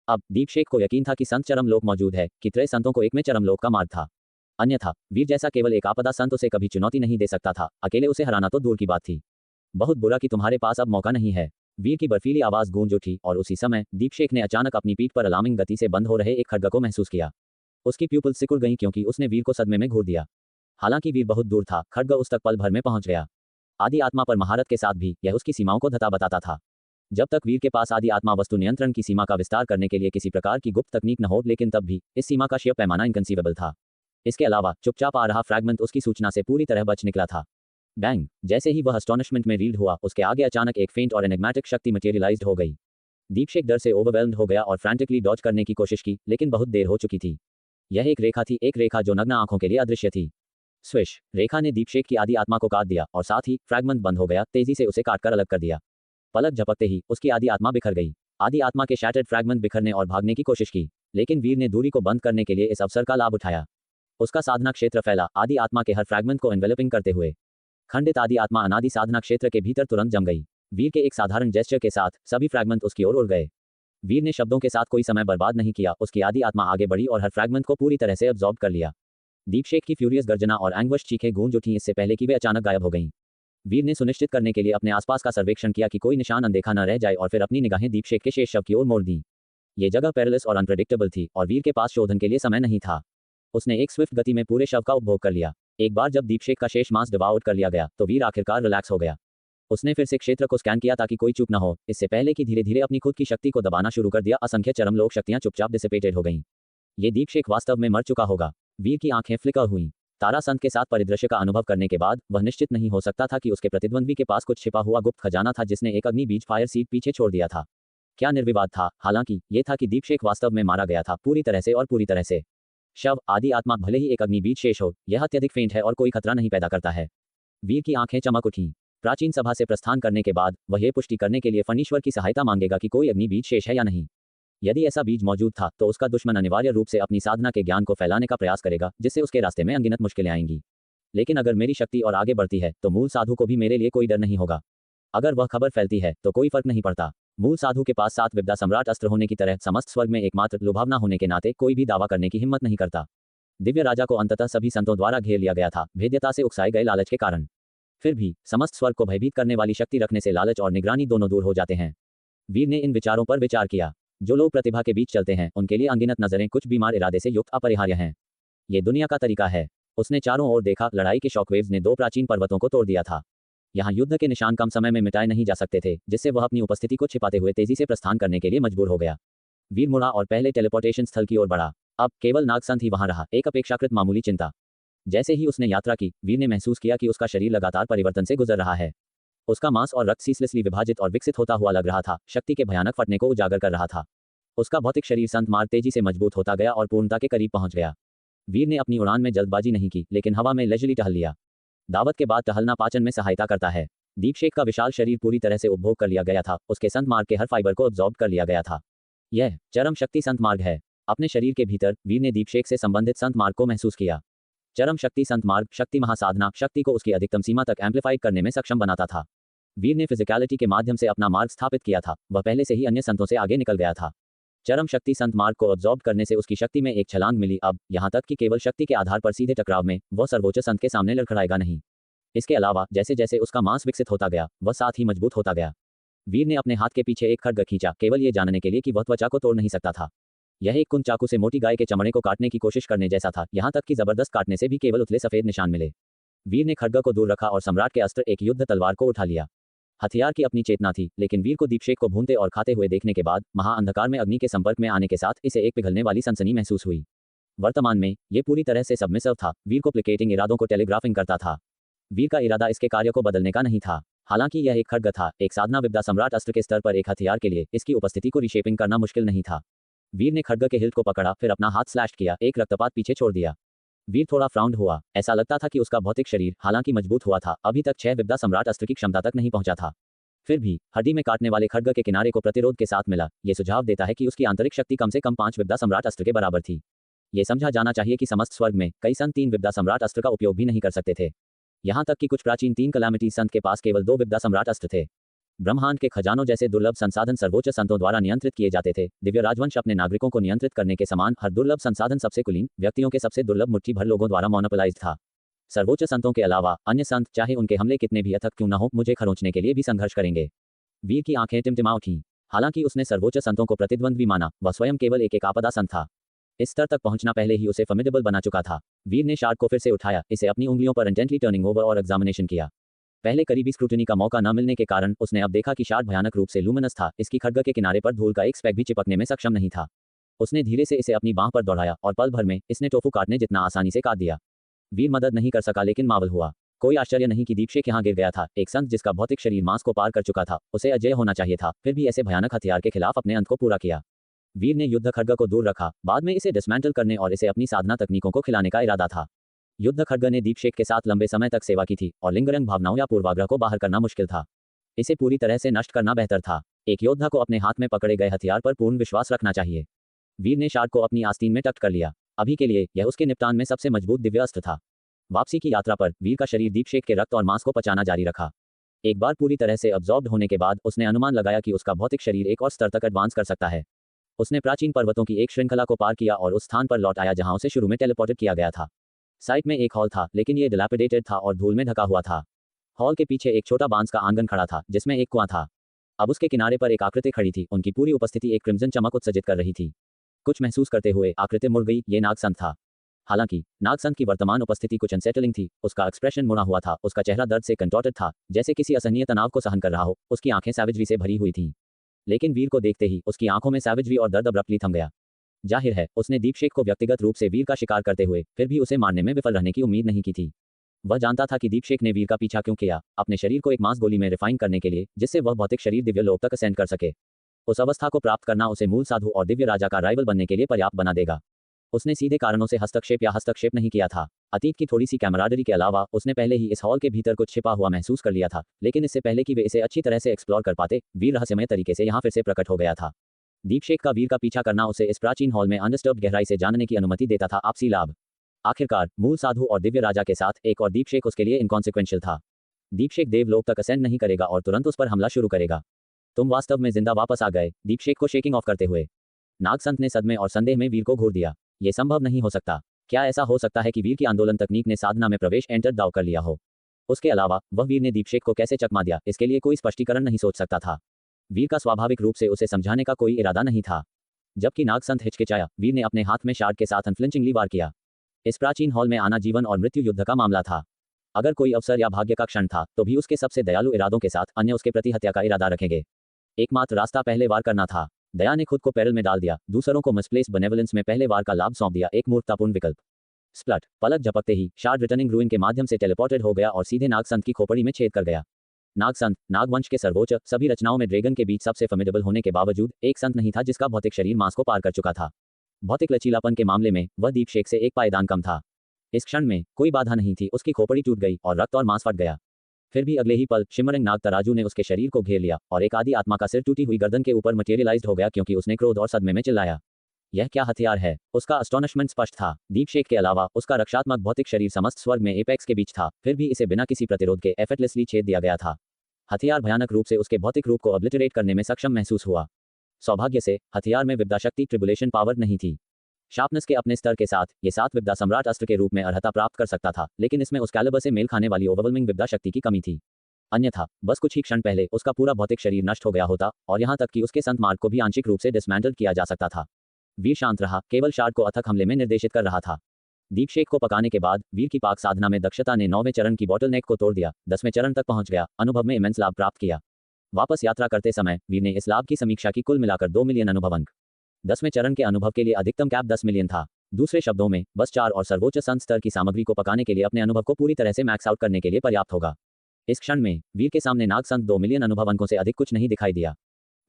अब दीपशेख को यकीन था कि संत चरम लोक मौजूद है, कि त्रय संतों को एक में चरम लोक का मार्ग था। अन्यथा वीर जैसा केवल एक आपदा संत उसे कभी चुनौती नहीं दे सकता था, अकेले उसे हराना तो दूर की बात थी। बहुत बुरा कि तुम्हारे पास अब मौका नहीं है। वीर की बर्फीली आवाज गूंज उठी, और उसी समय दीपशेख ने अचानक अपनी पीठ पर अलार्मिंग गति से बंद हो रहे एक खड्ग को महसूस किया। उसकी प्यूपल सिकुड़ गईं क्योंकि उसने वीर को सदमे में घूर दिया। हालांकि वीर बहुत दूर था, खड्ग उस तक पल भर में पहुंच गया। आदि आत्मा पर महारत के साथ भी यह उसकी सीमाओं को धता बताता था। जब तक वीर के पास आदि आत्मा वस्तु नियंत्रण की सीमा का विस्तार करने के लिए किसी प्रकार की गुप्त तकनीक न हो, लेकिन तब भी इस सीमा का शेयर पैमाना इनकंसीवेबल था। इसके अलावा चुपचाप आ रहा फ्रैगमेंट उसकी सूचना से पूरी तरह बच निकला था। बैंग! जैसे ही वह अस्टोनिशमेंट में रील्ड हुआ, उसके आगे अचानक एक फेंट और एनिग्मेटिक शक्ति मटेरियलाइज्ड हो गई। दीपशेख डर से ओवरवेल्म्ड हो गया और फ्रैंटिकली डॉज करने की कोशिश की, लेकिन बहुत देर हो चुकी थी। यह एक रेखा थी, एक रेखा जो नग्न आंखों के लिए अदृश्य थी। स्विश! रेखा ने दीपशेख की आदि आत्मा को काट दिया, और साथ ही फ्रैगमेंट बंद हो गया, तेजी से उसे काटकर अलग कर दिया। पलक झपकते ही उसकी आदि आत्मा बिखर गई। आदि आत्मा के शैटर्ड फ्रैगमेंट बिखरने और भागने की कोशिश की, लेकिन वीर ने दूरी को बंद करने के लिए इस अवसर का लाभ उठाया। उसका साधना क्षेत्र फैला, आदि आत्मा के हर फ्रैगमेंट को एनवेलपिंग करते हुए। खंडित आदि आत्मा अनादि साधना क्षेत्र के भीतर तुरंत जम गई। वीर के एक साधारण जेस्चर के साथ सभी फ्रैगमेंट उसकी ओर उड़ गए। वीर ने शब्दों के साथ कोई समय बर्बाद नहीं किया, उसकी आदि आत्मा आगे बढ़ी और हर फ्रैगमेंट को पूरी तरह से अब्सॉर्ब कर लिया। दीपशेख की फ्यूरियस गर्जना और एंग्विश चीखें गूंज उठी इससे पहले कि वे अचानक गायब हो गईं। वीर ने सुनिश्चित करने के लिए अपने आसपास का सर्वेक्षण किया कि कोई निशान अनदेखा न रह जाए, और फिर अपनी निगाहें दीपशेख के शेष शव की ओर मोड़ दी। ये जगह पेरिलस और अनप्रेडिक्टेबल थी, और वीर के पास शोधन के लिए समय नहीं था। उसने एक स्विफ्ट गति में पूरे शव का उपभोग कर लिया। एक बार जब दीपशेख का शेष मांस डिवाउट कर लिया गया, तो वीर आखिरकार रिलैक्स हो गया। उसने फिर से क्षेत्र को स्कैन किया ताकि कोई चूक न हो, इससे पहले कि धीरे धीरे अपनी खुद की शक्ति को दबाना शुरू कर दिया। असंख्य चरम लोक शक्तियां चुपचाप डिसिपेटेड हो गईं। ये दीपशेख वास्तव में मर चुका होगा। वीर की आंखें फ्लिकर हुईं। तारा संत के साथ परिदृश्य का अनुभव करने के बाद वह निश्चित नहीं हो सकता था कि उसके प्रतिद्वंद्वी के पास कुछ छिपा हुआ गुप्त खजाना था, जिसने एक अग्नि बीज फायर सीड पीछे छोड़ दिया था। क्या निर्विवाद था, हालांकि ये था कि दीपशेख वास्तव में मारा गया था, पूरी तरह से और पूरी तरह से। शव आदि आत्मा भले ही एक अग्नि बीज शेष हो, यह अत्यधिक फेंट है और कोई खतरा नहीं पैदा करता है। वीर की आंखें चमक उठीं। प्राचीन सभा से प्रस्थान करने के बाद वह यह पुष्टि करने के लिए फणीश्वर की सहायता मांगेगा कि कोई अग्नि बीज शेष है या नहीं। यदि ऐसा बीज मौजूद था, तो उसका दुश्मन अनिवार्य रूप से अपनी साधना के ज्ञान को फैलाने का प्रयास करेगा, जिससे उसके रास्ते में अनगिनत मुश्किलें आएंगी। लेकिन अगर मेरी शक्ति और आगे बढ़ती है, तो मूल साधु को भी मेरे लिए कोई डर नहीं होगा। अगर वह खबर फैलती है, तो कोई फर्क नहीं पड़ता। मूल साधु के पास 7 विद्या सम्राट अस्त्र होने की तरह समस्त स्वर्ग में एकमात्र लुभावना होने के नाते कोई भी दावा करने की हिम्मत नहीं करता। दिव्य राजा को अंततः सभी संतों द्वारा घेर लिया गया था, भेद्यता से उकसाए गए लालच के कारण। फिर भी समस्त स्वर्ग को भयभीत करने वाली शक्ति रखने से लालच और निगरानी दोनों दूर हो जाते हैं। वीर ने इन विचारों पर विचार किया। जो लोग प्रतिभा के बीच चलते हैं, उनके लिए अनगिनत नजरें कुछ बीमार इरादे से युक्त अपरिहार्य हैं। ये दुनिया का तरीका है। उसने चारों ओर देखा। लड़ाई के शॉकवेव्स ने 2 प्राचीन पर्वतों को तोड़ दिया था। यहाँ युद्ध के निशान कम समय में मिटाए नहीं जा सकते थे, जिससे वह अपनी उपस्थिति को छिपाते हुए तेजी से प्रस्थान करने के लिए मजबूर हो गया। वीर मुड़ा और पहले टेलीपोर्टेशन स्थल की ओर बढ़ा। अब केवल नागसंत ही वहां रहा, एक अपेक्षाकृत मामूली चिंता। जैसे ही उसने यात्रा की, वीर ने महसूस किया कि उसका शरीर लगातार परिवर्तन से गुजर रहा है। उसका मांस और रक्त सीसलेसली विभाजित और विकसित होता हुआ लग रहा था, शक्ति के भयानक फटने को उजागर कर रहा था। उसका भौतिक शरीर संत मार्ग तेजी से मजबूत होता गया और पूर्णता के करीब पहुंच गया। वीर ने अपनी उड़ान में जल्दबाजी नहीं की, लेकिन हवा में लेजली टहल लिया। दावत के बाद टहलना पाचन में सहायता करता है। दीपशेख का विशाल शरीर पूरी तरह से उपभोग कर लिया गया था, उसके संत मार्ग के हर फाइबर को अब्सॉर्ब कर लिया गया था। यह चरम शक्ति संत मार्ग है। अपने शरीर के भीतर वीर ने दीपशेख से संबंधित संत मार्ग को महसूस किया। चरम शक्ति संत मार्ग शक्ति महासाधना शक्ति को उसकी अधिकतम सीमा तक एम्पलीफाइड करने में सक्षम बनाता था। वीर ने फिजिकलिटी के माध्यम से अपना मार्ग स्थापित किया था। वह पहले से ही अन्य संतों से आगे निकल गया था। चरम शक्ति संत मार्ग को अब्सॉर्ब करने से उसकी शक्ति में एक छलांग मिली। अब यहाँ तक कि केवल शक्ति के आधार पर सीधे टकराव में वह सर्वोच्च संत के सामने लड़खड़ाएगा नहीं। इसके अलावा जैसे जैसे उसका मांस विकसित होता गया, वह साथ ही मजबूत होता गया। वीर ने अपने हाथ के पीछे एक खड्ग खींचा, केवल ये जानने के लिए कि वह त्वचा को तोड़ नहीं सकता था। यह एक कुंद चाकू से मोटी गाय के चमड़े को काटने की कोशिश करने जैसा था, यहाँ तक कि जबरदस्त काटने से भी केवल उथले सफेद निशान मिले। वीर ने खड्ग को दूर रखा और सम्राट के अस्त्र एक युद्ध तलवार को उठा लिया। हथियार की अपनी चेतना थी, लेकिन वीर को दीपशेक को भूनते और खाते हुए देखने के बाद महाअंधकार में अग्नि के संपर्क में आने के साथ इसे एक पिघलने वाली सनसनी महसूस हुई। वर्तमान में ये पूरी तरह से सबमिसिव था, वीर को प्लिकेटिंग इरादों को टेलीग्राफिंग करता था। वीर का इरादा इसके कार्य को बदलने का नहीं था। हालांकि यह एक खड्ग था, एक साधना विद्या सम्राट अस्त्र के स्तर पर एक हथियार के लिए इसकी उपस्थिति को रिशेपिंग करना मुश्किल नहीं था। वीर ने खड्ग के हिल्ट को पकड़ा, फिर अपना हाथ स्लैश किया, एक रक्तपात पीछे छोड़ दिया। वीर थोड़ा फ्राउंड हुआ। ऐसा लगता था कि उसका भौतिक शरीर, हालांकि मजबूत हुआ था, अभी तक 6 विद्या सम्राट अस्त्र की क्षमता तक नहीं पहुंचा था। फिर भी हड्डी में काटने वाले खड्ग के किनारे को प्रतिरोध के साथ मिला। यह सुझाव देता है कि उसकी आंतरिक शक्ति कम से कम 5 विद्या सम्राट अस्त्र के बराबर थी। यह समझा जाना चाहिए कि समस्त स्वर्ग में कई संत 3 विद्या सम्राट अस्त्र का उपयोग भी नहीं कर सकते थे। यहाँ तक कि कुछ प्राचीन 3 कलामिटी संत के पास केवल 2 विद्या सम्राट अस्त्र थे। ब्रह्मांड के खजानों जैसे दुर्लभ संसाधन सर्वोच्च संतों द्वारा नियंत्रित किए जाते थे। दिव्य राजवंश अपने नागरिकों को नियंत्रित करने के समान हर दुर्लभ संसाधन सबसे कुलीन व्यक्तियों के सबसे दुर्लभ मुट्ठी भर लोगों द्वारा मोनोपोलाइज्ड था। सर्वोच्च संतों के अलावा अन्य संत, चाहे उनके हमले कितने भी अथक क्यों न हो, मुझे खरोंचने के लिए भी संघर्ष करेंगे। वीर की आंखें टिमटिमा उठीं। हालांकि उसने सर्वोच्च संतों को प्रतिद्वंद्वी माना, वह स्वयं केवल एक आपदा संत था। इस स्तर तक पहुंचना पहले ही उसे फॉर्मिडेबल बना चुका था। वीर ने शार्ड को फिर से उठाया, इसे अपनी उंगलियों पर इंटेंटली टर्निंग ओवर और एग्जामिनेशन किया। पहले करीबी स्क्रूटनी का मौका न मिलने के कारण उसने अब देखा कि शार्ड भयानक रूप से लूमिनस था। इसकी खड्ग के किनारे पर धूल का एक स्पैक भी चिपकने में सक्षम नहीं था। उसने धीरे से इसे अपनी बांह पर दौड़ाया और पल भर में इसने टोफू काटने जितना आसानी से काट दिया। वीर मदद नहीं कर सका, लेकिन मावल हुआ। कोई आश्चर्य नहीं कि दीपशेक यहाँ गिर गया था। एक संत जिसका भौतिक शरीर मांस को पार कर चुका था, उसे अजेय होना चाहिए था, फिर भी ऐसे भयानक हथियार के खिलाफ अपने अंत को पूरा किया। वीर ने युद्ध खड्ग को दूर रखा, बाद में इसे डिसमेंटल करने और इसे अपनी साधना तकनीकों को खिलाने का इरादा था। युद्ध खड्ग ने दीपशेक के साथ लंबे समय तक सेवा की थी और लिंगरंग भावनाओं या पूर्वाग्रह को बाहर करना मुश्किल था। इसे पूरी तरह से नष्ट करना बेहतर था। एक योद्धा को अपने हाथ में पकड़े गए हथियार पर पूर्ण विश्वास रखना चाहिए। वीर ने शार्ड को अपनी आस्तीन में टक कर लिया। अभी के लिए यह उसके निपटान में सबसे मजबूत दिव्य अस्त्र था। वापसी की यात्रा पर वीर का शरीर दीपशेक के रक्त और मांस को पचाना जारी रखा। एक बार पूरी तरह से अब्जॉर्ब्ड होने के बाद उसने अनुमान लगाया कि उसका भौतिक शरीर एक और स्तर तक एडवांस कर सकता है। उसने प्राचीन पर्वतों की एक श्रृंखला को पार किया और उस स्थान पर लौट आया जहां उसे शुरू में टेलीपोर्टेड किया गया था। साइट में एक हॉल था, लेकिन यह डिलैपिडेटेड था और धूल में ढका हुआ था। हॉल के पीछे एक छोटा बांस का आंगन खड़ा था जिसमें एक कुआं था। अब उसके किनारे पर एक आकृति खड़ी थी। उनकी पूरी उपस्थिति एक क्रिम्जन चमक उत्सर्जित कर रही थी। कुछ महसूस करते हुए आकृति मुड़ गई। ये नागसंत था। हालांकि नागसंत की वर्तमान उपस्थिति कुछ अनसेटलिंग थी। उसका एक्सप्रेशन मुड़ा हुआ था, उसका चेहरा दर्द से कंटॉर्टेड था, जैसे किसी असहनीय तनाव को सहन कर रहा हो। उसकी आंखें सैवेजरी से भरी हुई थीं। लेकिन वीर को देखते ही उसकी आंखों में सैवेजरी और दर्द अब्रप्टली थम गया। जाहिर है, उसने दीपशेक को व्यक्तिगत रूप से वीर का शिकार करते हुए फिर भी उसे मारने में विफल रहने की उम्मीद नहीं की थी। वह जानता था कि दीपशेक ने वीर का पीछा क्यों किया, अपने शरीर को एक मांस गोली में रिफाइन करने के लिए, जिससे वह भौतिक शरीर दिव्य लोक तक असेंड कर सके। उस अवस्था को प्राप्त करना उसे मूल साधु और दिव्य राजा का राइवल बनने के लिए पर्याप्त बना देगा। उसने सीधे कारणों से हस्तक्षेप नहीं किया था। अतीत की थोड़ी सी कैमराडरी के अलावा उसने पहले ही इस हॉल के भीतर कुछ छिपा हुआ महसूस कर लिया था, लेकिन इससे पहले कि वे इसे अच्छी तरह से एक्सप्लोर कर पाते, वीर रहस्यमय तरीके से यहाँ फिर से प्रकट हो गया था। दीपशेक का वीर का पीछा करना उसे इस प्राचीन हॉल में अनडिस्टर्ब्ड गहराई से जानने की अनुमति देता था। आपसी लाभ। आखिरकार मूल साधु और दिव्य राजा के साथ एक और दीपशेक उसके लिए इनकॉन्सिक्वेंशियल था। दीपशेक देवलोक तक असेंड नहीं करेगा और तुरंत उस पर हमला शुरू करेगा। तुम वास्तव में जिंदा वापस आ गए, दीपशेक को शेकिंग ऑफ करते हुए नागसंत ने सदमे और संदेह में वीर को घूर दिया। यह संभव नहीं हो सकता। क्या ऐसा हो सकता है कि वीर की आंदोलन तकनीक ने साधना में प्रवेश एंटर दाव कर लिया हो? उसके अलावा वह वीर ने दीपशेक को कैसे चकमा दिया, इसके लिए कोई स्पष्टीकरण नहीं सोच सकता था। वीर का स्वाभाविक रूप से उसे समझाने का कोई इरादा नहीं था। जबकि नागसंत हिचकिचाया, वीर ने अपने हाथ में शार्ड के साथ अनफ्लिंचिंगली वार किया। इस प्राचीन हॉल में आना जीवन और मृत्यु युद्ध का मामला था। अगर कोई अवसर या भाग्य का क्षण था, तो भी उसके सबसे दयालु इरादों के साथ अन्य उसके प्रति हत्या का इरादा रखेंगे। एकमात्र रास्ता पहले वार करना था। दया ने खुद को पेरिल में डाल दिया, दूसरों को मिसप्लेस बेनेवलेंस में पहले वार का लाभ सौंप दिया। एक मूर्खतापूर्ण विकल्प। स्प्लट। पलक झपकते ही शार्ड रिटर्निंग रूइन के माध्यम से टेलीपोर्टेड हो गया और सीधे नागसंत की खोपड़ी में छेद कर गया। नागसंत, नागवंश के सर्वोच्च, सभी रचनाओं में ड्रैगन के बीच सबसे फॉर्मिडेबल होने के बावजूद एक संत नहीं था जिसका भौतिक शरीर मांस को पार कर चुका था। भौतिक लचीलापन के मामले में वह दीपशेक से एक पायदान कम था। इस क्षण में कोई बाधा नहीं थी। उसकी खोपड़ी टूट गई और रक्त और मांस फट गया। फिर भी अगले ही पल शिमरिंग नाग तराजू ने उसके शरीर को घेर लिया और एक आदि आत्मा का सिर टूटी हुई गर्दन के ऊपर मटेरियलाइज्ड हो गया, क्योंकि उसने क्रोध और सदमे में चिल्लाया। यह क्या हथियार है? उसका अस्टोनिशमेंट स्पष्ट था। दीपशेक के अलावा उसका रक्षात्मक भौतिक शरीर समस्त स्वर्ग में एपेक्स के बीच था, फिर भी इसे बिना किसी प्रतिरोध के एफर्टलेसली छेद दिया गया था। हथियार भयानक रूप से उसके भौतिक रूप को ऑब्लिटरेट करने में सक्षम महसूस हुआ। सौभाग्य से हथियार में विद्या शक्ति ट्रिबुलेशन पावर नहीं थी। शार्पनेस के अपने स्तर के साथ ये 7 विद्या सम्राट अस्त्र के रूप में अर्हता प्राप्त कर सकता था, लेकिन इसमें उस कैलिबर से मेल खाने वाली ओवरवेलमिंग विद्या शक्ति की कमी थी। अन्यथा बस कुछ ही क्षण पहले उसका पूरा भौतिक शरीर नष्ट हो गया होता और यहाँ तक कि उसके संत मार्ग को भी आंशिक रूप से डिसमेंटल किया जा सकता था। वीर शांत रहा, केवल शार्ड को अथक हमले में निर्देशित कर रहा था। दीपशेक को पकाने के बाद वीर की पाक साधना में दक्षता ने 9वें चरण की बॉटलनेक को तोड़ दिया, 10वें चरण तक पहुंच गया, अनुभव में इमेंस लाभ प्राप्त किया। वापस यात्रा करते समय वीर ने इस लाभ की समीक्षा की, कुल मिलाकर 2 मिलियन अनुभव अंक। 10वें चरण के अनुभव के लिए अधिकतम कैप 10 मिलियन था। दूसरे शब्दों में बस 4 और सर्वोच्च संत स्तर की सामग्री को पकाने के लिए अपने अनुभव को पूरी तरह से मैक्स आउट करने के लिए पर्याप्त होगा। इस क्षण में वीर के सामने नाग संत 2 मिलियन अनुभव अंकों से अधिक कुछ नहीं दिखाई दिया।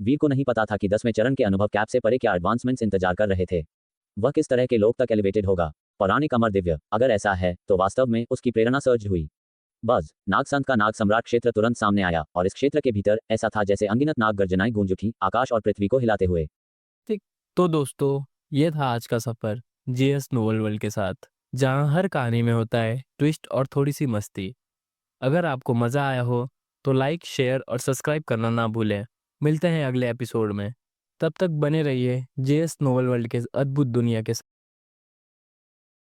वीर को नहीं पता था कि 10वें चरण के अनुभव कैप से परे क्या एडवांसमेंट्स इंतजार कर रहे थे। वह किस तरह के लोग तक एलिवेटेड होगा। पौराणिक अमर दिव्य, अगर ऐसा है तो वास्तव में उसकी प्रेरणा सर्ज हुई। बज नाग संत का नाग सम्राट क्षेत्र तुरंत सामने आया और इस क्षेत्र के भीतर ऐसा था जैसे अनगिनत नाग गर्जनाएं गूंज उठी, आकाश और पृथ्वी को हिलाते हुए। ठीक। तो दोस्तों, ये था आज का सफर जेएस नोवेल वर्ल्ड के साथ, जहां हर कहानी में होता है ट्विस्ट और थोड़ी सी मस्ती। अगर आपको मज़ा आया हो तो लाइक, शेयर और सब्सक्राइब करना ना भूलें। मिलते हैं अगले एपिसोड में। तब तक बने रहिए जेएस नोवेल वर्ल्ड के अद्भुत दुनिया के साथ।